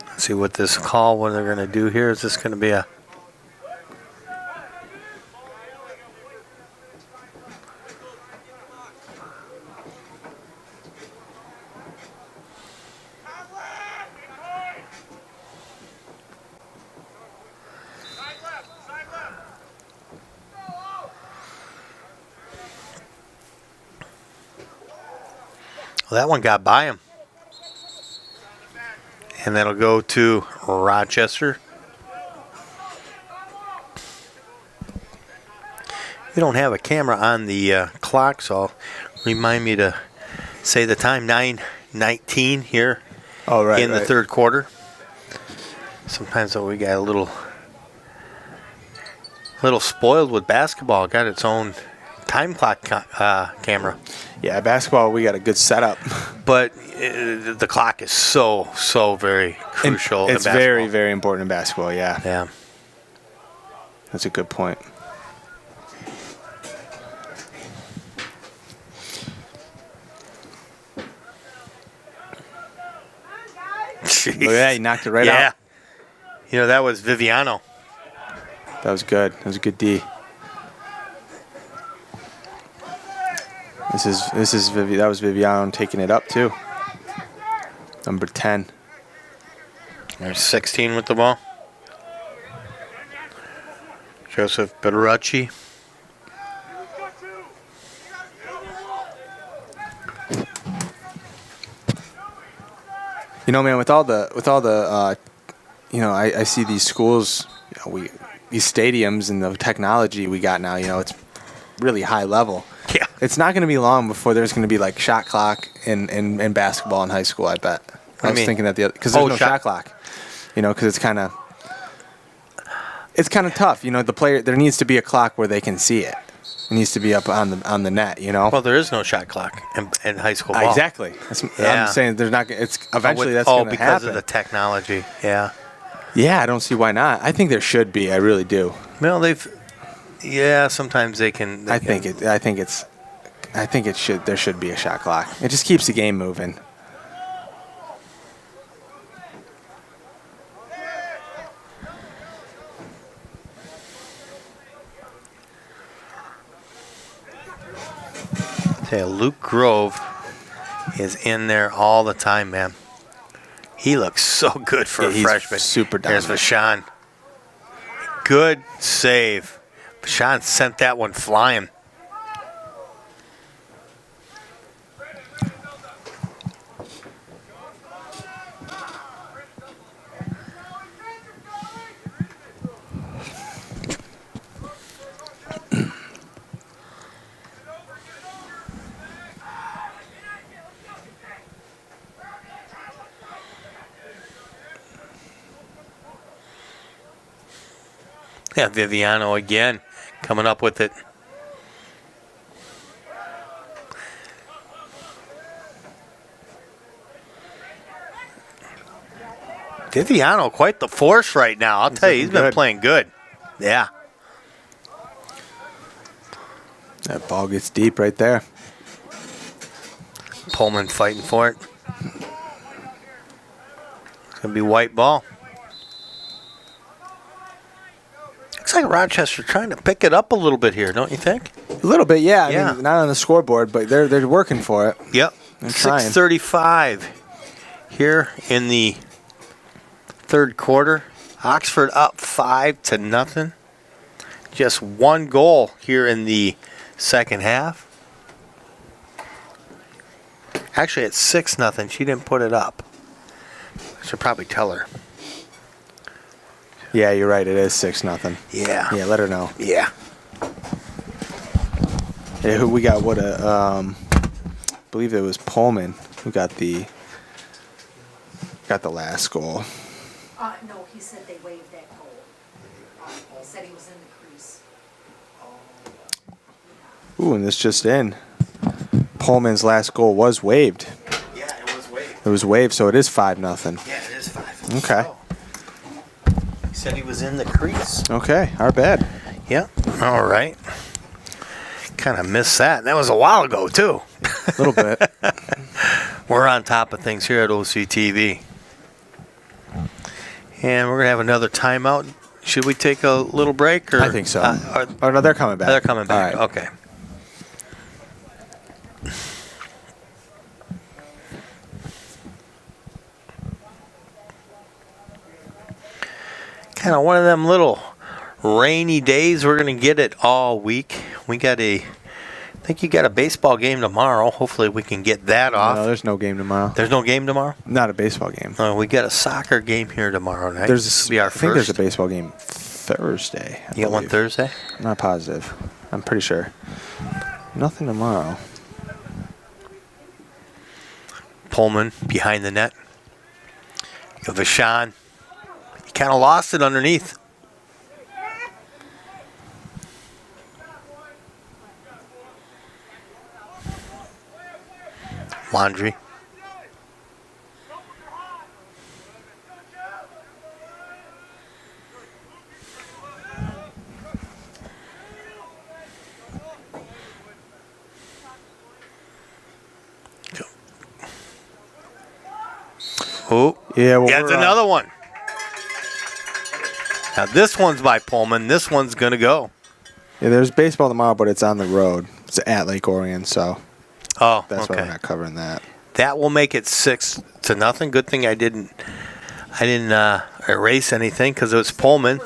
Let's see what this call, what they're going to do here. Is this going to be a... Well, that one got by him. And that'll go to Rochester. We don't have a camera on the clock, so remind me to say the time, 9:19 here in the third quarter. Sometimes though we got a little spoiled with basketball. Got its own time clock camera. Yeah, basketball, we got a good setup. But the clock is so very crucial. It's very, very important in basketball, yeah. Yeah. That's a good point. Jeez. Look at that, he knocked it right out. Yeah. You know, that was Viviano. That was good. That was a good D. That was Viviano taking it up too. Number 10. There's 16 with the ball. Joseph Berrucci. You know, man, with all the I see these schools, these stadiums and the technology we got now, it's really high level. Yeah. It's not going to be long before there's going to be like shot clock in basketball in high school, I bet. I was thinking that because there's no shot clock, because it's kind of tough. The player, there needs to be a clock where they can see it. It needs to be up on the net, Well, there is no shot clock in high school ball. Exactly. I'm saying there's not. It's eventually that's going to happen. Because of the technology. Yeah. Yeah, I don't see why not. I think there should be. I really do. Well, sometimes they can. There should be a shot clock. It just keeps the game moving. Luke Grove is in there all the time, man. He looks so good for a freshman. Super dominant. There's Vashawn. Good save. Vashawn sent that one flying. Yeah, Viviano again coming up with it. Viviano, quite the force right now. I'll tell you, he's been playing good. Yeah. That ball gets deep right there. Pullman fighting for it. It's going to be white ball. Looks like Rochester trying to pick it up a little bit here, don't you think? A little bit, yeah. I mean, not on the scoreboard, but they're working for it. Yep. 6:35 here in the third quarter. Oxford up 5-0. Just one goal here in the second half. Actually, it's 6-0. She didn't put it up. I should probably tell her. Yeah, you're right. It is 6-0. Yeah. Yeah, let her know. Yeah. Yeah, who we got? I believe it was Pullman who got the last goal. No, he said they waived that goal. He said he was in the crease. Ooh, and this just in. Pullman's last goal was waived. Yeah, it was waived. It was waived, so it is 5-0. Yeah, it is 5. Okay. He said he was in the crease. Okay, our bad. Yep. All right. Kind of missed that. That was a while ago, too. A little bit. We're on top of things here at OCTV. And we're going to have another timeout. Should we take a little break? Or, I think so. No, they're coming back. They're coming back. All right. Okay. Kind of one of them little rainy days. We're going to get it all week. I think you got a baseball game tomorrow. Hopefully we can get that off. No, there's no game tomorrow. There's no game tomorrow? Not a baseball game. We got a soccer game here tomorrow night. This will be our first. I think there's a baseball game Thursday. I You got one believe. Thursday? I'm not positive. I'm pretty sure. Nothing tomorrow. Pullman behind the net. You have Vashon. He kind of lost it underneath. Laundry. Oh, yeah. Well, that's another one. Now this one's by Pullman. This one's gonna go. Yeah, there's baseball tomorrow, but it's on the road. It's at Lake Orion, so that's why we're not covering that. That will make it 6-0. Good thing I didn't erase anything because it was Pullman.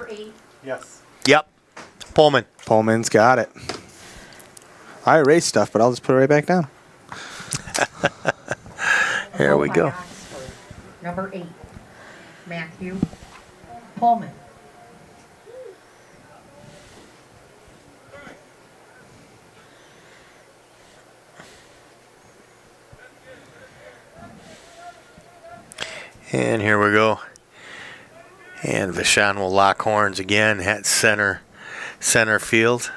Yes. Yep, Pullman. Pullman's got it. I erased stuff, but I'll just put it right back down. Here we go. Number 8, Matthew Pullman. And here we go. And Vashon will lock horns again at center field.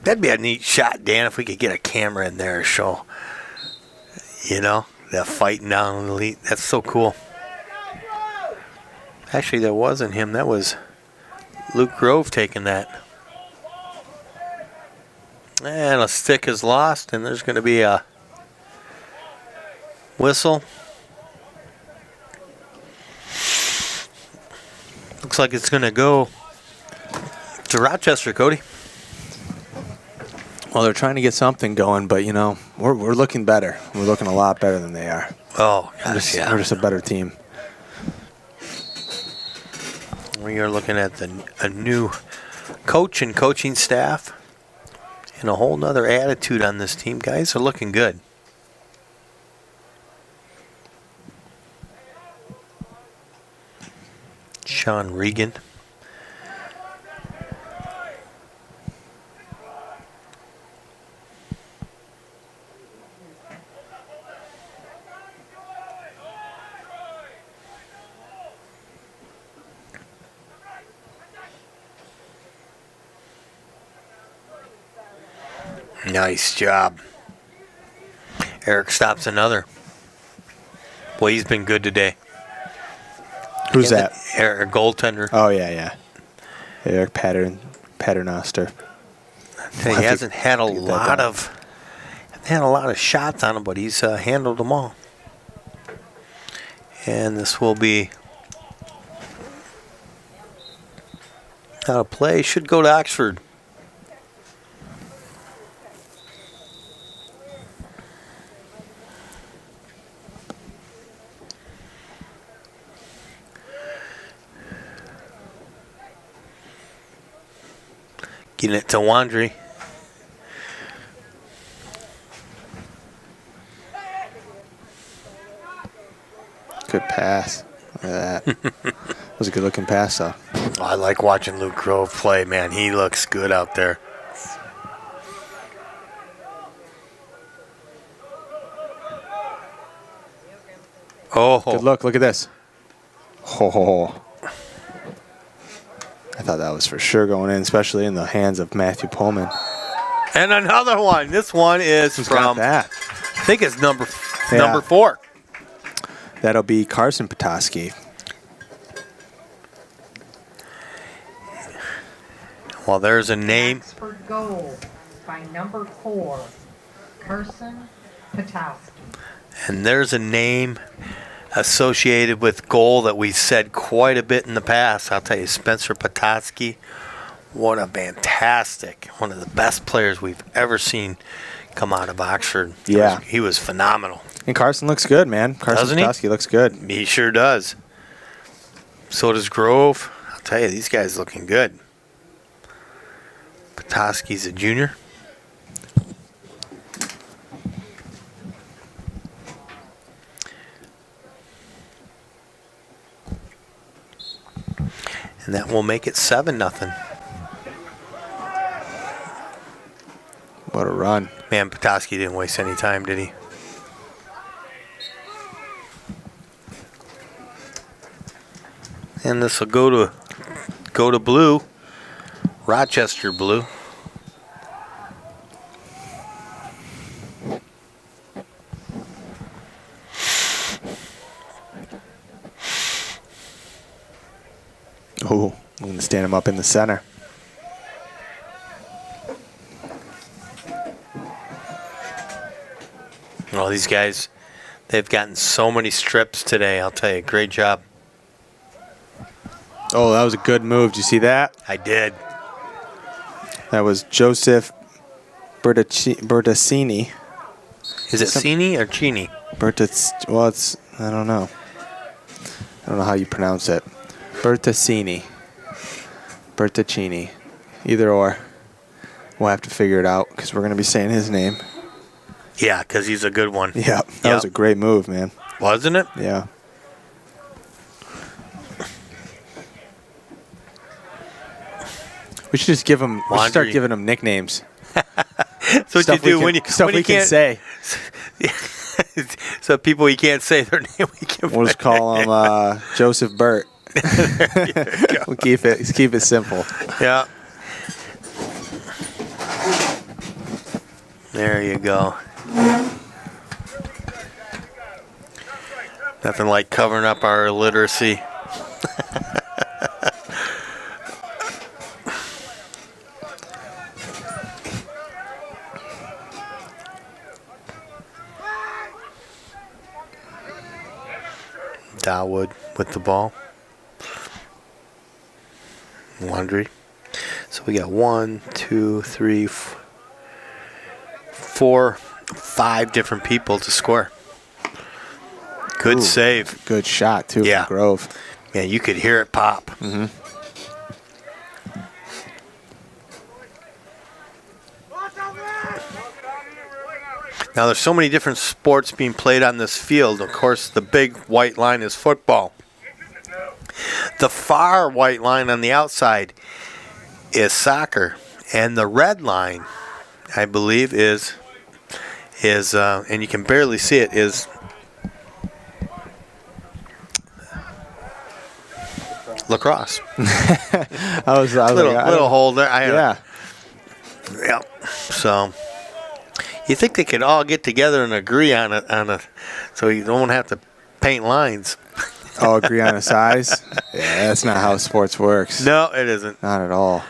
That'd be a neat shot, Dan, if we could get a camera in there to show, that fighting down the lead. That's so cool. Actually, that wasn't him. That was Luke Grove taking that. And a stick is lost, and there's going to be a whistle. Looks like it's going to go to Rochester, Cody. Well, they're trying to get something going, but we're looking better. We're looking a lot better than they are. Oh, gosh, We're just a better team. We are looking at a new coach and coaching staff, and a whole nother attitude on this team. Guys are looking good. Sean Regan. Nice job. Eric stops another. Boy, he's been good today. Who's that? Eric, goaltender. Oh, yeah. Eric Paternoster. He hasn't had a lot of shots on him, but he's handled them all. And this will be out of play. Should go to Oxford. Getting it to Wandry. Good pass. Look at that. That was a good looking pass, though. I like watching Luke Grove play, man. He looks good out there. Oh, good look. Look at this. Oh. I thought that was for sure going in, especially in the hands of Matthew Pullman. And another one. This one is from that. I think it's number 4. That'll be Carson Petoskey. Well, there's a name. Oxford goal by number 4, Carson Petoskey. And there's a name associated with goal that we've said quite a bit in the past. I'll tell you, Spencer Petoskey, what a fantastic, one of the best players we've ever seen come out of Oxford. Yeah. He was phenomenal. And Carson looks good, man. Carson Petoskey looks good. He sure does. So does Grove. I'll tell you, these guys looking good. Petoskey's a junior. And that will make it 7-0. What a run. Man, Petoskey didn't waste any time, did he? And this will go to blue, Rochester blue. Oh, I'm going to stand him up in the center. Well, these guys, they've gotten so many strips today. I'll tell you, great job. Oh, that was a good move. Did you see that? I did. That was Joseph Bertassini. Is it Cini or Chini? Well, it's, I don't know. I don't know how you pronounce it. Bertassini. Bertaccini. Either or. We'll have to figure it out because we're going to be saying his name. Yeah, because he's a good one. Yeah, that was a great move, man. Wasn't it? Yeah. We should just give him. We should start giving him nicknames. That's what you do when you can say. So people you can't say their name. We'll just call him Joseph Burt. We'll keep it simple. Yeah. There you go. Nothing like covering up our illiteracy. Dawood with the ball. Laundry. So we got 1, 2, 3, 4, 5 different people to score. Good save. Good shot, too, from Grove. Yeah, you could hear it pop. Mm-hmm. Now, there's so many different sports being played on this field. Of course, the big white line is football. The far white line on the outside is soccer. And the red line, I believe, is and you can barely see it, is lacrosse. I was little hole there. Yeah. Yeah. So you think they could all get together and agree on a so you don't have to paint lines. Oh, agree on a size? Yeah, that's not how sports works. No, it isn't. Not at all.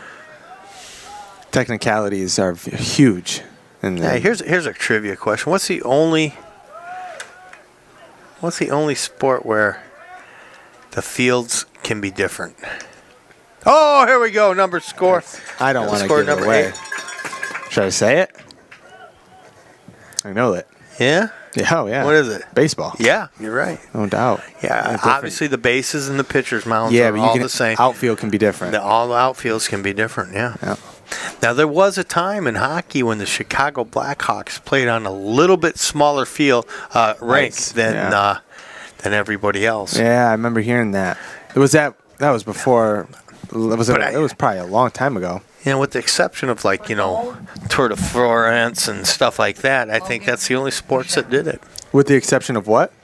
Technicalities are huge. And here's a trivia question. What's the only sport where the fields can be different? Oh, here we go. Number score. I don't want to give it away. 8. Should I say it? I know it. Yeah? Yeah, oh yeah. What is it? Baseball. Yeah, you're right. No doubt. Yeah, obviously the bases and the pitcher's mounds are but all the same. Outfield can be different. All the outfields can be different, yeah. Now, there was a time in hockey when the Chicago Blackhawks played on a little bit smaller field rink than everybody else. Yeah, I remember hearing that. That was before. It was probably a long time ago. You know, with the exception of Tour de France and stuff like that, I think that's the only sports that did it. With the exception of what?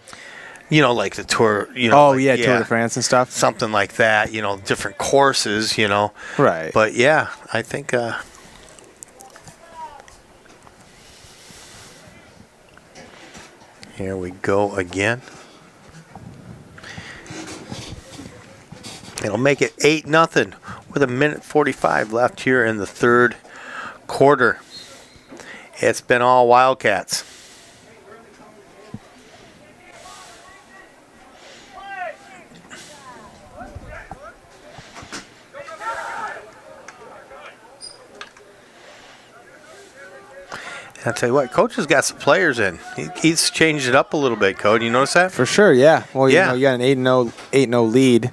Like the Tour. Tour de France and stuff. Something like that. Different courses. Right. But yeah, I think. Here we go again. It'll make it 8-0 with 1:45 left here in the third quarter. It's been all Wildcats. I'll tell you what, Coach has got some players in. He's changed it up a little bit, Coach. You notice that? For sure, yeah. Well, yeah. You got an 8-0 lead.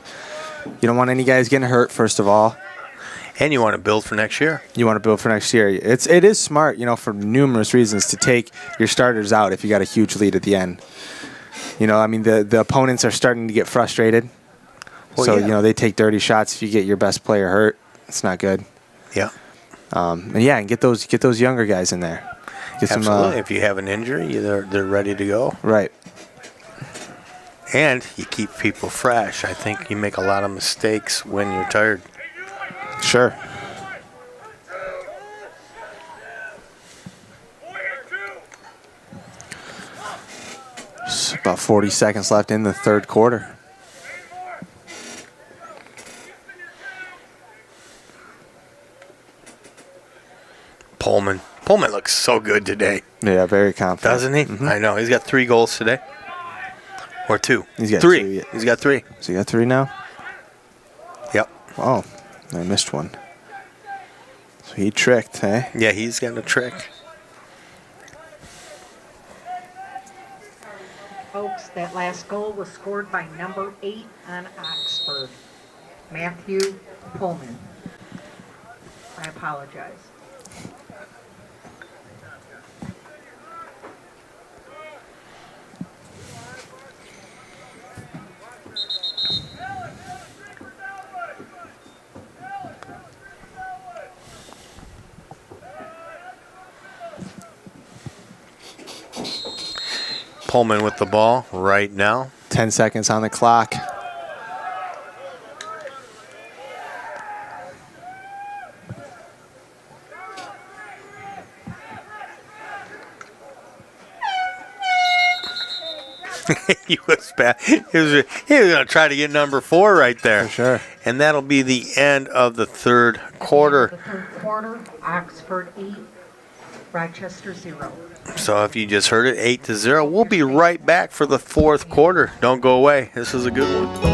You don't want any guys getting hurt, first of all. And you want to build for next year. It is smart, for numerous reasons, to take your starters out if you got a huge lead at the end. The opponents are starting to get frustrated. Well, so, yeah. they take dirty shots if you get your best player hurt. It's not good. Yeah. And get those younger guys in there. Get Absolutely. If you have an injury, they're ready to go. Right. And you keep people fresh. I think you make a lot of mistakes when you're tired. Sure. There's about 40 seconds left in the third quarter. Pullman looks so good today. Yeah, very confident. Doesn't he? Mm-hmm. I know. He's got 3 goals today. Or 2. He's got 3. 2, yeah. He's got 3. So you got 3 now? Yep. Oh, I missed one. So he tricked, eh? Yeah, he's got a trick. Folks, that last goal was scored by number 8 on Oxford, Matthew Pullman. I apologize. Pullman with the ball right now. 10 seconds on the clock. He was bad. He was going to try to get number 4 right there. For sure. And that'll be the end of the third quarter. The third quarter, Oxford 8, Rochester 0. So if you just heard it, 8-0. We'll be right back for the fourth quarter. Don't go away. This is a good one.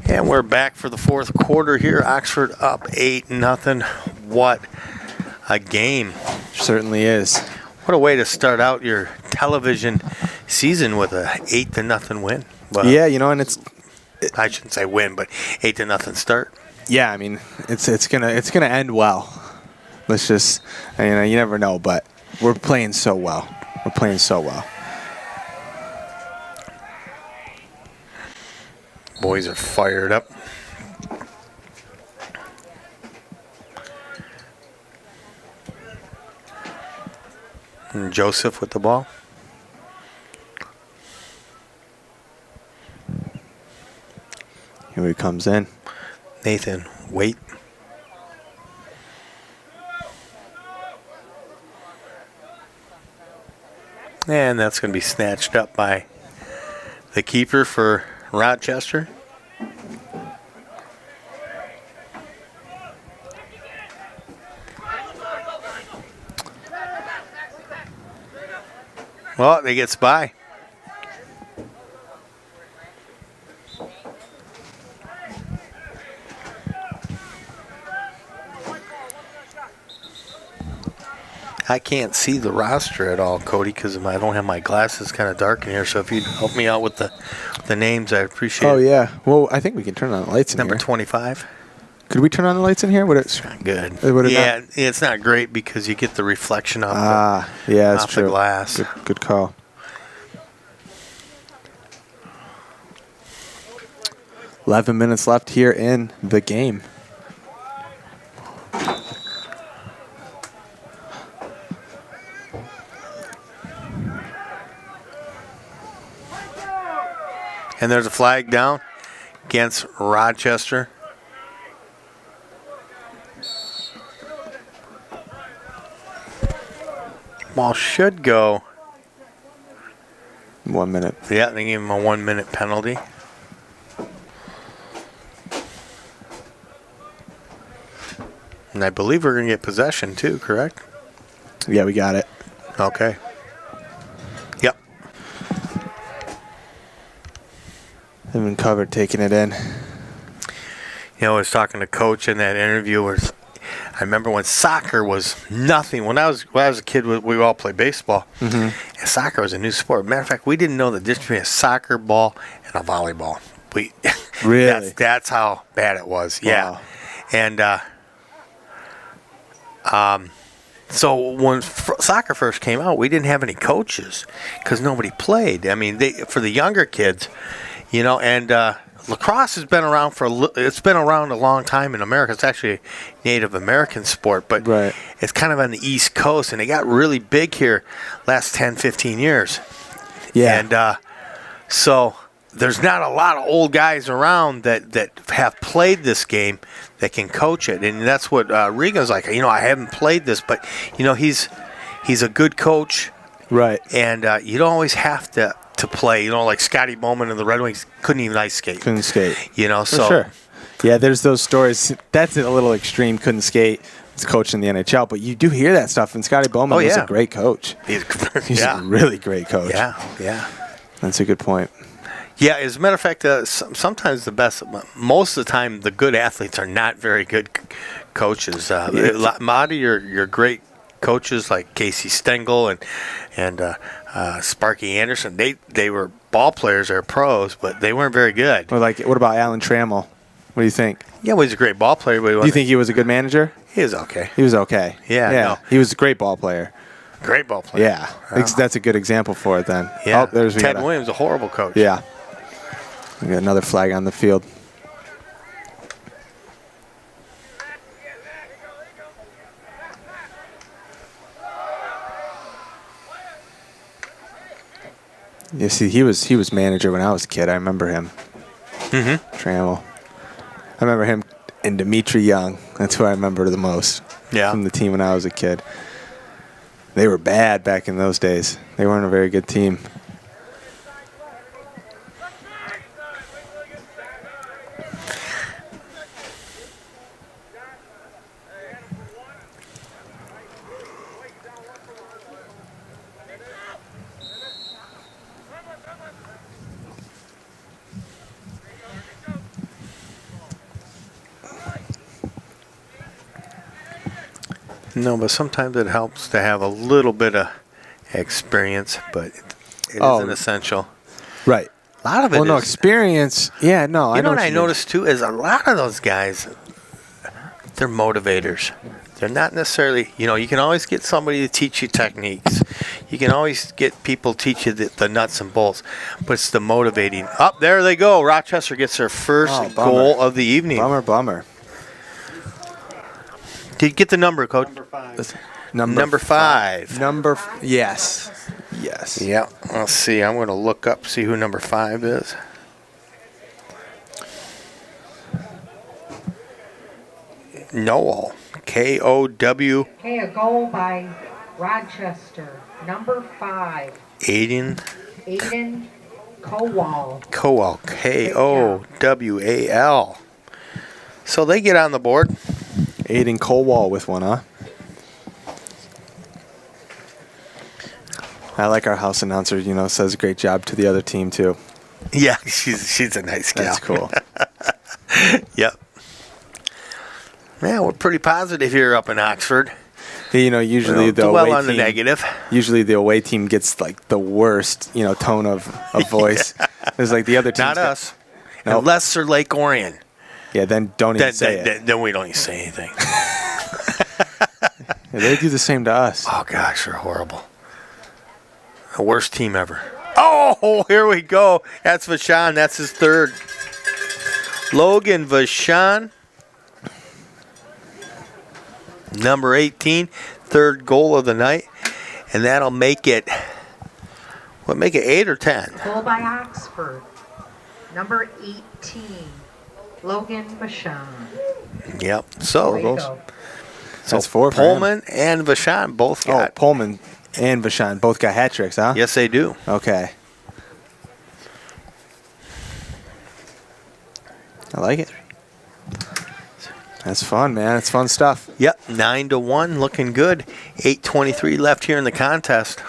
And we're back for the fourth quarter here. Oxford up 8-0. What a game. Certainly is. What a way to start out your television season with a 8-0 win. Well, Yeah, and it's I shouldn't say win, but 8-0 start. yeah, I mean, it's gonna end well. Let's just, you never know, but we're playing so well. We're playing so well. Boys are fired up. And Joseph with the ball. Here he comes in. Nathan, wait. And that's going to be snatched up by the keeper for Rochester. Well, they gets by. I can't see the roster at all, Cody, because I don't have my glasses kind of dark in here. So if you'd help me out with the names, I'd appreciate it. Oh, yeah. Well, I think we can turn on the lights in Number here. 25. Could we turn on the lights in here? Would it? Good. Would it Yeah, not? it's not great because you get the reflection off, Yeah, that's off true. the glass. Good call. $11 minutes left here in the game. And there's a flag down against Rochester. Ball should go. 1 minute. Yeah, they gave him a 1 minute penalty. And I believe we're going to get possession too, correct? Yeah, we got it. Okay. Yep. Him and Covered taking it in. I was talking to Coach in that interview where I remember when soccer was nothing. When I was a kid, we all played baseball. And soccer was a new sport. Matter of fact, we didn't know the difference between a soccer ball and a volleyball. Really? That's how bad it was. Wow. Yeah. And so when soccer first came out, we didn't have any coaches because nobody played. I mean, for the younger kids, and lacrosse has been around it's been around a long time in America. It's actually a Native American sport, but it's kind of on the East Coast, and it got really big here last 10, 15 years. Yeah. And so there's not a lot of old guys around that have played this game that can coach it, and that's what Regan's like. I haven't played this, but he's a good coach, right? And you don't always have to play. Like Scotty Bowman and the Red Wings couldn't even ice skate. Couldn't skate. So for sure. Yeah, there's those stories. That's a little extreme. Couldn't skate. He's coaching the NHL, but you do hear that stuff. And Scotty Bowman was a great coach. He's a really great coach. Yeah. That's a good point. Yeah, as a matter of fact, sometimes most of the time, the good athletes are not very good coaches. A lot of your great coaches like Casey Stengel and Sparky Anderson, they were ball players or pros, but they weren't very good. Or what about Alan Trammell? What do you think? Yeah, well, he's a great ball player. But do you think he was a good manager? He was okay. He was okay. Yeah. No. He was a great ball player. Great ball player. Yeah. That's a good example for it then. Yeah. Ted Williams, a horrible coach. Yeah. We got another flag on the field. You see, he was manager when I was a kid. I remember him. Trammell. I remember him and Dimitri Young. That's who I remember the most. Yeah. From the team when I was a kid. They were bad back in those days. They weren't a very good team. No, but sometimes it helps to have a little bit of experience, but it isn't essential. Right. A lot of it no is. experience. Yeah, no. You know what I noticed too is a lot of those guys, they're motivators. They're not necessarily, you can always get somebody to teach you techniques. You can always get people to teach you the nuts and bolts, but it's the motivating. Up there they go. Rochester gets their first goal of the evening. Bummer. Did you get the number, Coach? Number five. Yes. Yeah. Let's see. I'm going to look up, see who number 5 is. Noel. Kow. Okay, a goal by Rochester. Number 5. Aiden Kowal. Kowal. Kowal. So they get on the board. Aiden Kowal with one, huh? I like our house announcer, says a great job to the other team, too. Yeah, she's a nice gal. That's cool. Yep. Yeah, we're pretty positive here up in Oxford. Usually the well away on the team, negative. Usually the away team gets the worst, tone of voice. It's like the other team. Not us. No. Unless they're Lake Orion. Yeah, then don't even say it. Then we don't even say anything. Yeah, they do the same to us. Oh, gosh, they're horrible. The worst team ever. Oh, here we go. That's Vachon. That's his third. Logan Vachon. Number 18. Third goal of the night. And that'll make it, 8 or 10? Goal by Oxford. Number 18. Logan Vachon. Yep. So that's 4 for Pullman him. and Vachon both got. Oh, Pullman and Vachon both got hat tricks, huh? Yes, they do. Okay. I like it. That's fun, man. It's fun stuff. Yep. 9-1, looking good. 8:23 left here in the contest.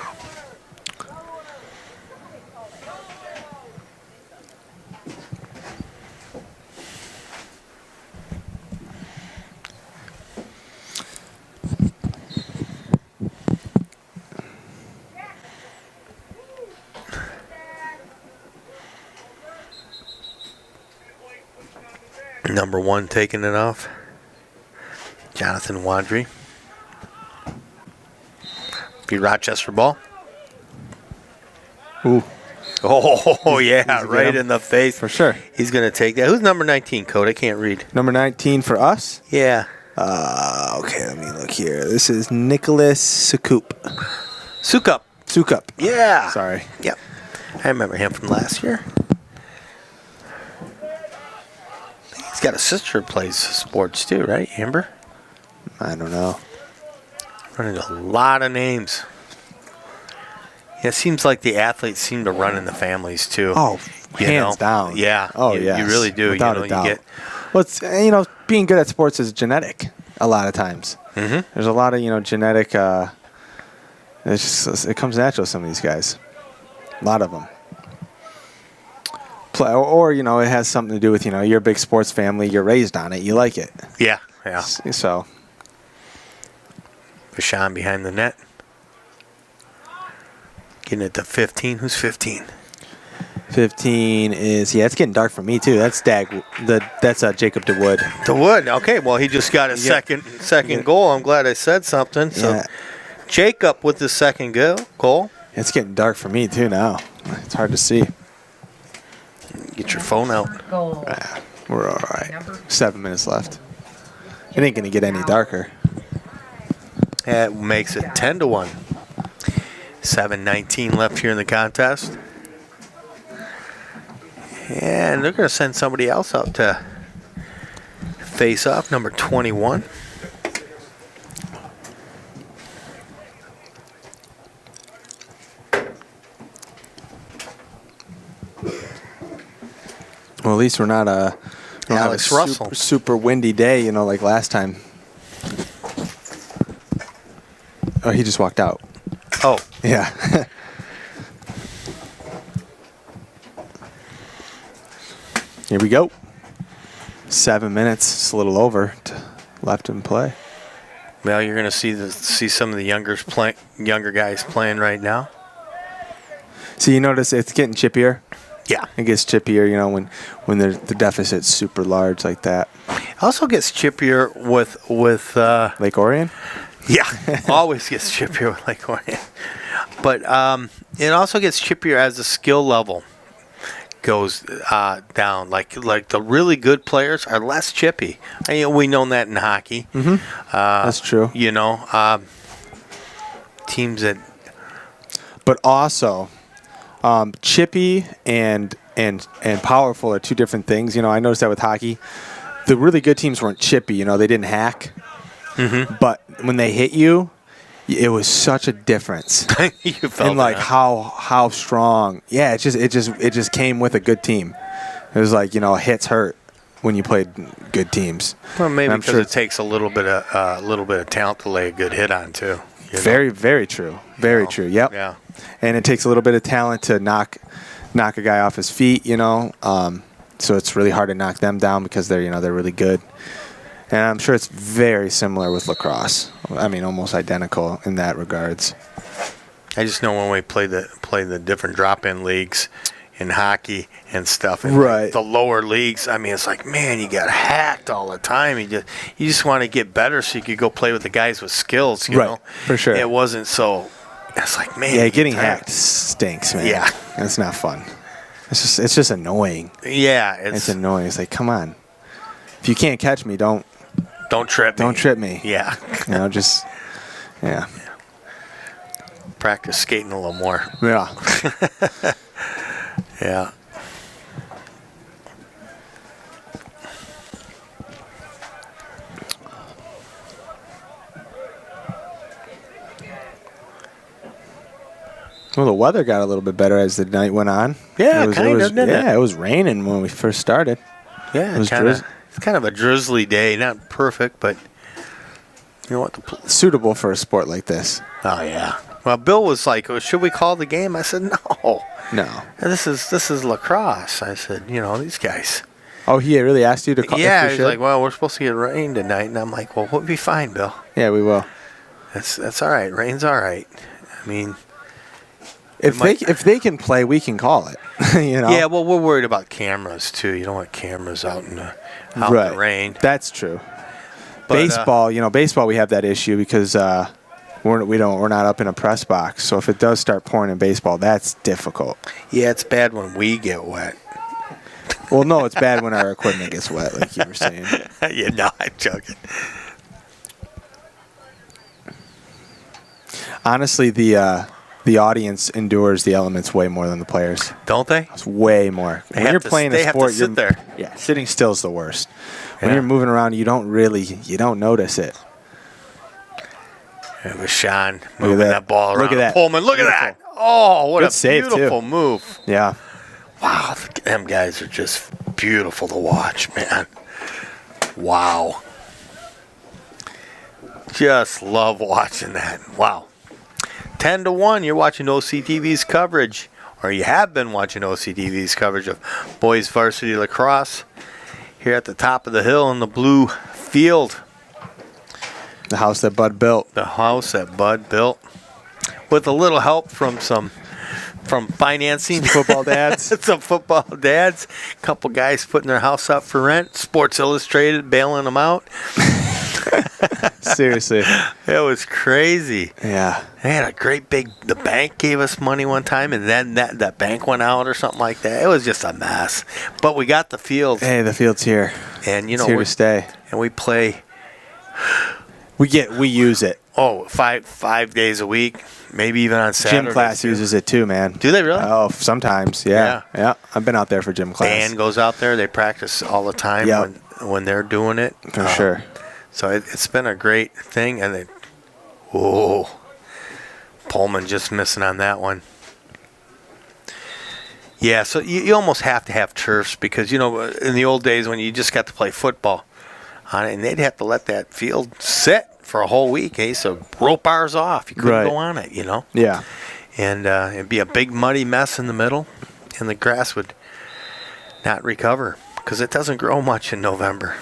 Number 1 taking it off. Jonathan Wadry. Be Rochester ball. Ooh. Oh, yeah, he's right in the face. For sure. He's going to take that. Who's number 19, Code? I can't read. Number 19 for us? Yeah. Okay, let me look here. This is Nicholas Sukup. Sukup. Yeah. Sorry. Yep. I remember him from last year. He's got a sister who plays sports too, right, Amber? I don't know. Running a lot of names. Yeah, it seems like the athletes seem to run in the families too. Oh, hands down. Yeah. Oh, yeah. You really do. Without a doubt. Well, it's, being good at sports is genetic a lot of times. Mm-hmm. There's a lot of, genetic, it comes natural to some of these guys. A lot of them. Or, it has something to do with, you're a big sports family, you're raised on it, you like it. Yeah. So. Bashan behind the net. Getting it to 15. Who's 15? 15 is, it's getting dark for me too. That's Jacob DeWood. DeWood, okay. Well, he just got his second goal. I'm glad I said something. So, Yeah. Jacob with the second goal. It's getting dark for me too now. It's hard to see. Get your phone out. We're all right. 7 minutes left. It ain't going to get any darker. That makes it 10-1. 7:19 left here in the contest. And they're going to send somebody else out to face off, number 21. Well, at least we're not Alex Russell. Super windy day, like last time. Oh, he just walked out. Oh. Yeah. Here we go. 7 minutes. It's a little over left in play. Well, you're going to see some of the younger guys playing right now. So you notice it's getting chippier. Yeah. It gets chippier, when the deficit's super large like that. It also gets chippier with Lake Orion? Yeah. Always gets chippier with Lake Orion. But it also gets chippier as the skill level goes down. Like the really good players are less chippy. We know that in hockey. Mm-hmm. That's true. Teams that. But also, chippy and powerful are two different things. I noticed that with hockey. The really good teams weren't chippy. They didn't hack. Mm-hmm. But when they hit you, it was such a difference. You felt and like that. how strong. Yeah, it just came with a good team. It was like hits hurt when you played good teams. Well, maybe I'm because sure it takes a little bit of talent to lay a good hit on too. Very, very true. Very true. Yep. Yeah. And it takes a little bit of talent to knock a guy off his feet. So it's really hard to knock them down because they're really good. And I'm sure it's very similar with lacrosse. I mean, almost identical in that regards. I just know when we play the different drop-in leagues in hockey and stuff, and Right. the lower leagues. I mean, it's like, man, you got hacked all the time. You just want to get better so you could go play with the guys with skills. You Right, know, for sure. It wasn't so. It's like, man, Yeah, getting tired. hacked stinks, man. Yeah. It's not fun. It's just annoying. Yeah, It's annoying. It's like, come on. If you can't catch me, don't trip. Don't trip me. Yeah. Just yeah. Practice skating a little more. Yeah. Yeah. Well, the weather got a little bit better as the night went on. Yeah, it was, kind of, didn't it? Yeah, it was raining when we first started. Yeah, It was it's kind of a drizzly day. Not perfect, but you know what? Suitable for a sport like this. Oh yeah. Well, Bill was like, well, "Should we call the game?" I said, "No, No. This is lacrosse." I said, "These guys." Oh, he really asked you to call? Yeah, if we he's should? like, "Well, we're supposed to get rain tonight," and I'm like, "Well, we'll be fine, Bill. Yeah, we will. That's all right. Rain's all right. I mean, If they can play, we can call it. You know. Yeah, well, we're worried about cameras too. You don't want cameras out in the rain. That's true. But, baseball, baseball, we have that issue because we're not up in a press box. So if it does start pouring in baseball, that's difficult. Yeah, it's bad when we get wet. Well, no, it's bad when our equipment gets wet, like you were saying. Yeah, no, I'm joking. Honestly, the audience endures the elements way more than the players. Don't they? It's way more. When you're playing a sport, sit there. Yeah, sitting still is the worst. When you're moving around, you don't notice it. It was Sean moving that ball around. Look at that. Pullman, look at that. Oh, what Good a save, beautiful too. move. Yeah. Wow, them guys are just beautiful to watch, man. Wow. Just love watching that. Wow. 10-1, you're watching OCTV's coverage, or you have been watching OCTV's coverage of boys varsity lacrosse here at the top of the hill in the blue field. The house that Bud built. The house that Bud built. With a little help from financing. Some football dads. Some football dads. A couple guys putting their house up for rent. Sports Illustrated bailing them out. Seriously. It was crazy. Yeah. They had a great the bank gave us money one time, and then that bank went out or something like that. It was just a mess. But we got the field. Hey, the field's here. And, it's here to stay. And we play. We use it. Oh, five days a week, maybe even on Saturdays. Gym class uses it too, man. Do they really? Oh, sometimes, yeah. I've been out there for gym class. Dan goes out there. They practice all the time when they're doing it. For sure. So it's been a great thing. And Pullman just missing on that one. Yeah, so you almost have to have turfs because, in the old days when you just got to play football on it, and they'd have to let that field sit for a whole week, so rope bars off. You couldn't go on it, Yeah. And it'd be a big muddy mess in the middle, and the grass would not recover because it doesn't grow much in November.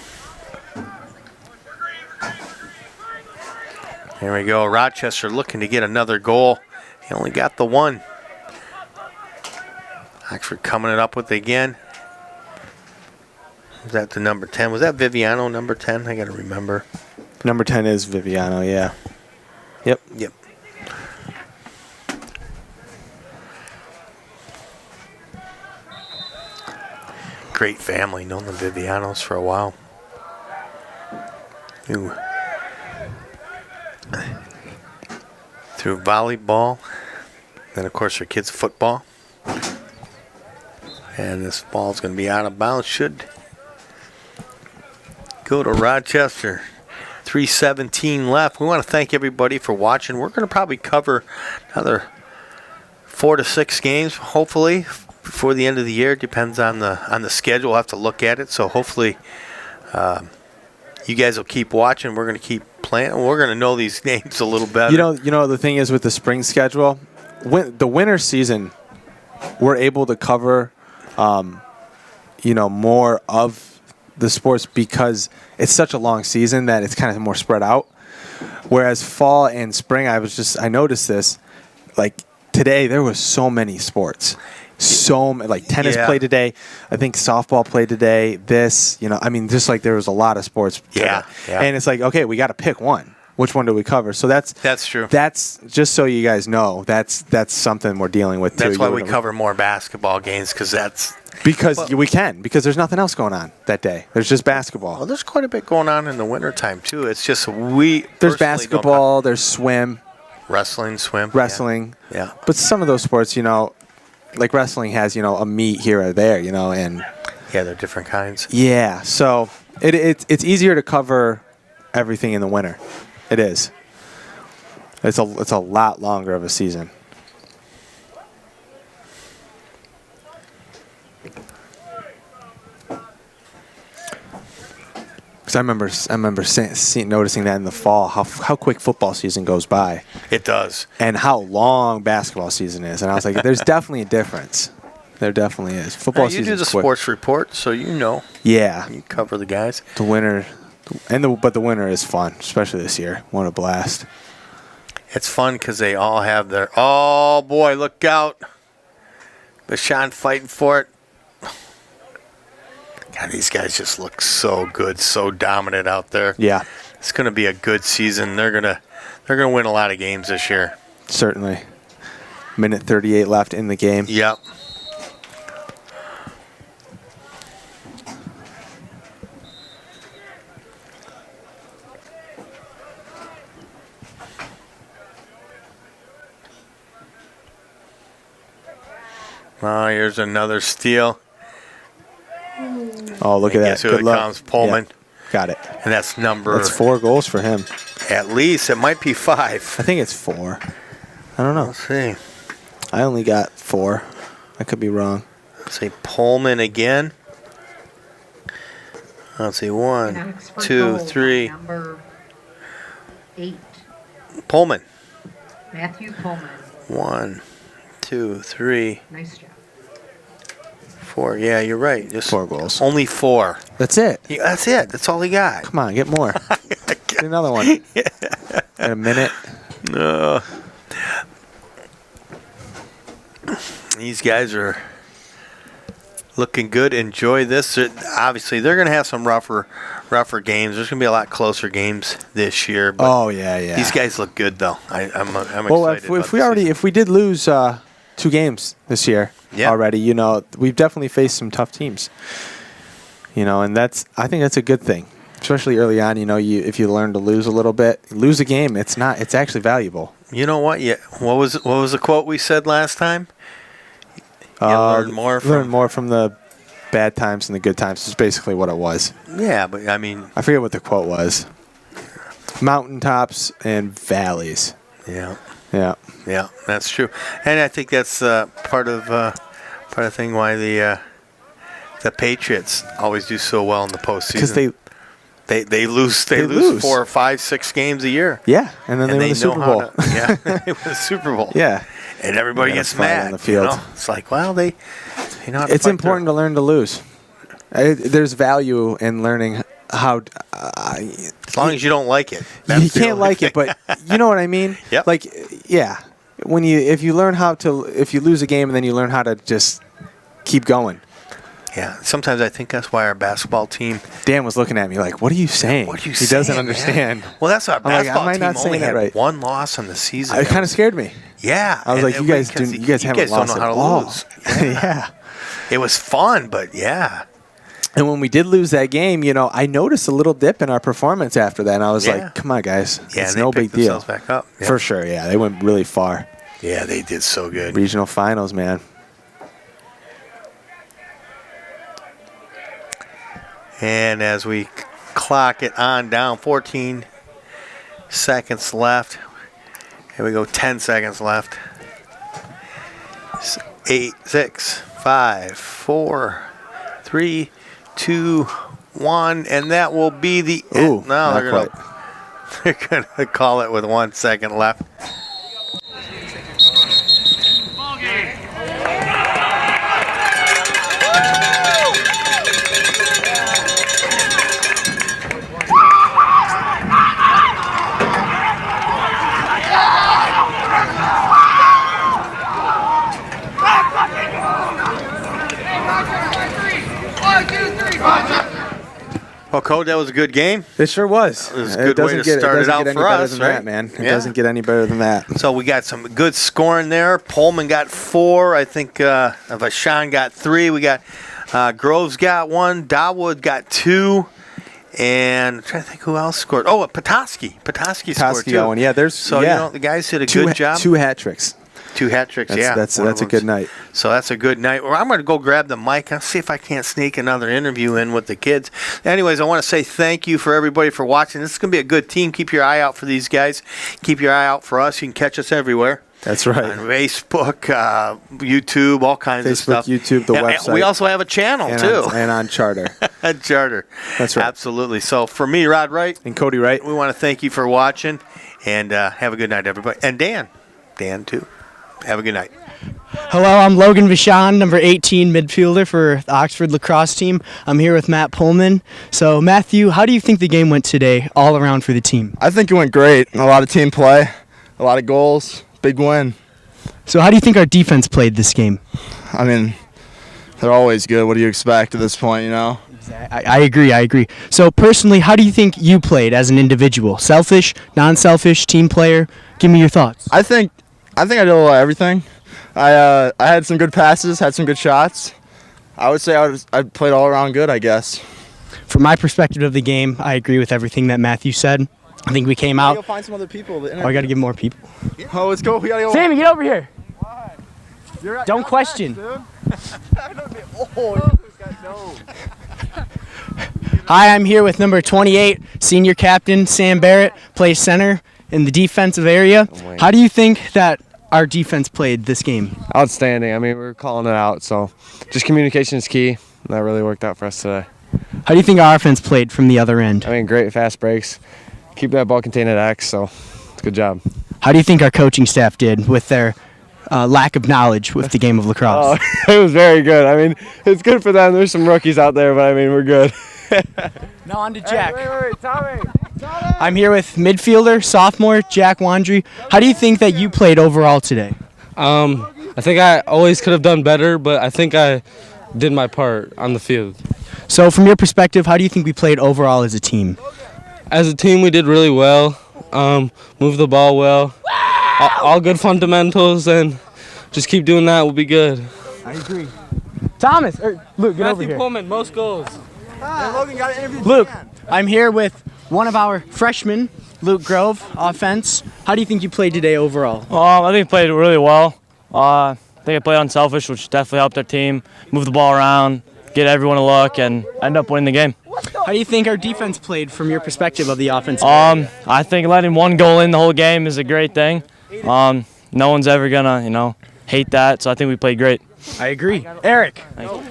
There we go. Rochester looking to get another goal. He only got the one. Oxford coming it up with it again. Was that the number 10? Was that Viviano, number 10? I got to remember. Number 10 is Viviano, yeah. Yep. Great family. Known the Vivianos for a while. Through volleyball. Then, of course, her kids' football. And this ball's going to be out of bounds. Should go to Rochester. 3:17 left. We want to thank everybody for watching. We're going to probably cover another 4 to 6 games, hopefully, before the end of the year. Depends on the schedule. We'll have to look at it. So hopefully you guys will keep watching. We're going to keep playing. We're going to know these names a little better. You know the thing is with the spring schedule, the winter season, we're able to cover more of the sports because it's such a long season that it's kind of more spread out. Whereas fall and spring, I noticed this, like today there was so many sports. Tennis played today. I think softball played today. Just like there was a lot of sports. Yeah. And it's like, okay, we got to pick one. Which one do we cover? So that's true. That's just so you guys know. That's something we're dealing with too. That's why we cover more basketball games because we can because there's nothing else going on that day. There's just basketball. Well, there's quite a bit going on in the wintertime too. It's just there's basketball. There's swim, wrestling, swim, Yeah. But some of those sports, like wrestling has a meet here or there, and they're different kinds. Yeah. So it's easier to cover everything in the winter. It is. It's a lot longer of a season. Because I remember noticing that in the fall, how quick football season goes by. It does. And how long basketball season is. And I was like, there's definitely a difference. There definitely is. Football season. You do the sports report, so you know. Yeah. You cover the guys. The winter. But the winter is fun, especially this year. What a blast. it's fun because they all have their, oh boy, look out. Bashan fighting for it. God, these guys just look so good, so dominant out there. Yeah. It's going to be a good season. They're gonna win a lot of games this year. Certainly. Minute 38 left in the game. Yep. Oh, here's another steal. Oh, look at that. Guess who Good it luck. comes? Pullman. Yeah, got it. And that's number. That's 4 goals for him. At least. It might be 5. I think it's 4. I don't know. Let's see. I only got 4. I could be wrong. Let's see. Pullman again. Let's see. 1, 2, 3. Number 8. Pullman. Matthew Pullman. 1, 2, 3, Nice job. 4. Yeah, you're right. Just 4 goals. Only 4. That's it. Yeah, that's it. That's all he got. Come on, get more. Get another one. In a minute. No. These guys are looking good. Enjoy this. Obviously, they're going to have some rougher games. There's going to be a lot closer games this year. But Oh yeah, yeah. these guys look good, though. I'm Well, excited. if we did lose 2 games this year already, you know, we've definitely faced some tough teams. You know, and I think that's a good thing, especially early on. You know, if you learn to lose a little bit, lose a game, it's actually valuable. You know what? Yeah. What was the quote we said last time? You learn more from the bad times than the good times. Is basically what it was. Yeah, but I mean, I forget what the quote was. Mountaintops and valleys. Yeah. Yeah. Yeah, that's true, and I think that's part of the thing why the Patriots always do so well in the postseason. Because they lose 4, 5, 6 games a year. Yeah, and then they win the Super Bowl. Yeah, they win the Super Bowl. Yeah, and everybody gets mad on the field. You know? It's like, well, they know how to it's fight important to learn to lose. There's value in learning how. As long as you don't like it. You can't like it, but you know what I mean. Yep. Like, yeah, if you lose a game and then you learn how to just keep going. Yeah, sometimes I think that's why our basketball team. Dan was looking at me like, "What are you saying?" What are you he saying, doesn't understand. Man? Well, that's our basketball like, team not only had right. 1 loss on the season. It kind of scared me. Yeah, I was like, you guys haven't don't lost know how to at all. lose. Yeah. It was fun, but yeah. And when we did lose that game, you know, I noticed a little dip in our performance after that, and I was Yeah. like, "Come on, guys, Yeah, it's and they no big picked deal." themselves back up. Yeah. For sure, yeah, they went really far. Yeah, they did so good. Regional finals, man. And as we clock it on down, 14 seconds left. Here we go, 10 seconds left. 8, 6, 5, 4, 3, 2, 1, and that will be the end. Ooh, No, not they're gonna call it with 1 second left. Well, Code, that was a good game. It sure was. It was a good way to start it out for us, right? Man, it Yeah. doesn't get any better than that. So we got some good scoring there. Pullman got 4. I think Vashan got 3. We got Groves got 1. Dawood got 2. And I'm trying to think who else scored. Oh, Petoskey. Petoskey scored 2. got one. Yeah, there's So, you know, the guys did a good job. 2 hat tricks. 2 hat tricks, That's One of a good them's- night. So that's a good night. Well, I'm going to go grab the mic. I'll see if I can't sneak another interview in with the kids. Anyways, I want to say thank you for everybody for watching. This is going to be a good team. Keep your eye out for these guys. Keep your eye out for us. You can catch us everywhere. That's right. On Facebook, YouTube, all kinds of stuff. YouTube, the website. We also have a channel, too. And on Charter. Charter. That's right. Absolutely. So for me, Rod Wright. And Cody Wright. We want to thank you for watching. And have a good night, everybody. And Dan. Dan, too. Have a good night. Hello, I'm Logan Vachon, number 18 midfielder for the Oxford Lacrosse team. I'm here with Matt Pullman. So, Matthew, how do you think the game went today all around for the team? I think it went great. A lot of team play. a lot of goals, big win. So how do you think our defense played this game? I mean, they're always good. What do you expect at this point, you know? I agree. So personally, how do you think you played as an individual? Selfish, non-selfish, team player? Give me your thoughts. I think I did a little of everything. I had some good passes, had some good shots. I would say I played all around good, I guess. From my perspective of the game, I agree with everything that Matthew said. I think we came out. Go find some other people. I got to get more people. Oh, let's go. We gotta go. Sammy, get over here. Don't question. Hi, I'm here with number 28, senior captain Sam Barrett, plays center in the defensive area. How do you think that our defense played this game? Outstanding. I mean, we're calling it out, so just communication is key. That really worked out for us today. How do you think our offense played from the other end? I mean, great fast breaks. Keep that ball contained at X, so it's a good job. How do you think our coaching staff did with their lack of knowledge with the game of lacrosse? It was very good. I mean, it's good for them. There's some rookies out there, but I mean, we're good. Now on to Jack. Wait, Tommy. I'm here with midfielder, sophomore, Jack Wandry. How do you think that you played overall today? I think I always could have done better, but I think I did my part on the field. So from your perspective, how do you think we played overall as a team? As a team, we did really well. Moved the ball well. All good fundamentals, and just keep doing that. We'll be good. I agree. Thomas, Luke, get over here. Matthew Pullman, most goals. Logan got an interview. Luke, I'm here with one of our freshmen, Luke Grove, offense. How do you think you played today overall? I think I played really well. I think I played unselfish, which definitely helped our team move the ball around, get everyone a look, and end up winning the game. How do you think our defense played from your perspective of the offense? I think letting one goal in the whole game is a great thing. No one's ever gonna, hate that. So I think we played great. I agree. Eric,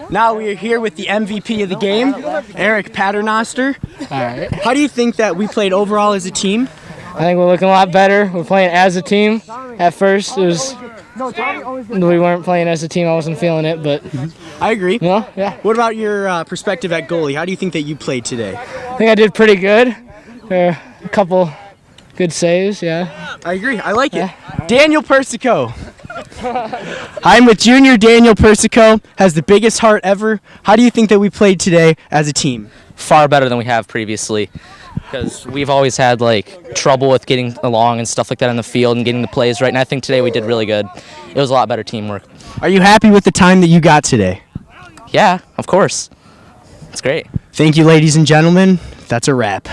now we are here with the MVP of the game, Eric Paternoster. All right. How do you think that we played overall as a team? I think we're looking a lot better. We're playing as a team. At first, we weren't playing as a team. I wasn't feeling it, but I agree. No, yeah. What about your perspective at goalie? How do you think that you played today? I think I did pretty good. A couple good saves, yeah. I agree. I like it. Daniel Persico. I'm with junior Daniel Persico, has the biggest heart ever. How do you think that we played today as a team? Far better than we have previously, because we've always had trouble with getting along and stuff like that on the field and getting the plays right, and I think today we did really good. It was a lot better teamwork. Are you happy with the time that you got today? Yeah, of course. It's great. Thank you, ladies and gentlemen. That's a wrap.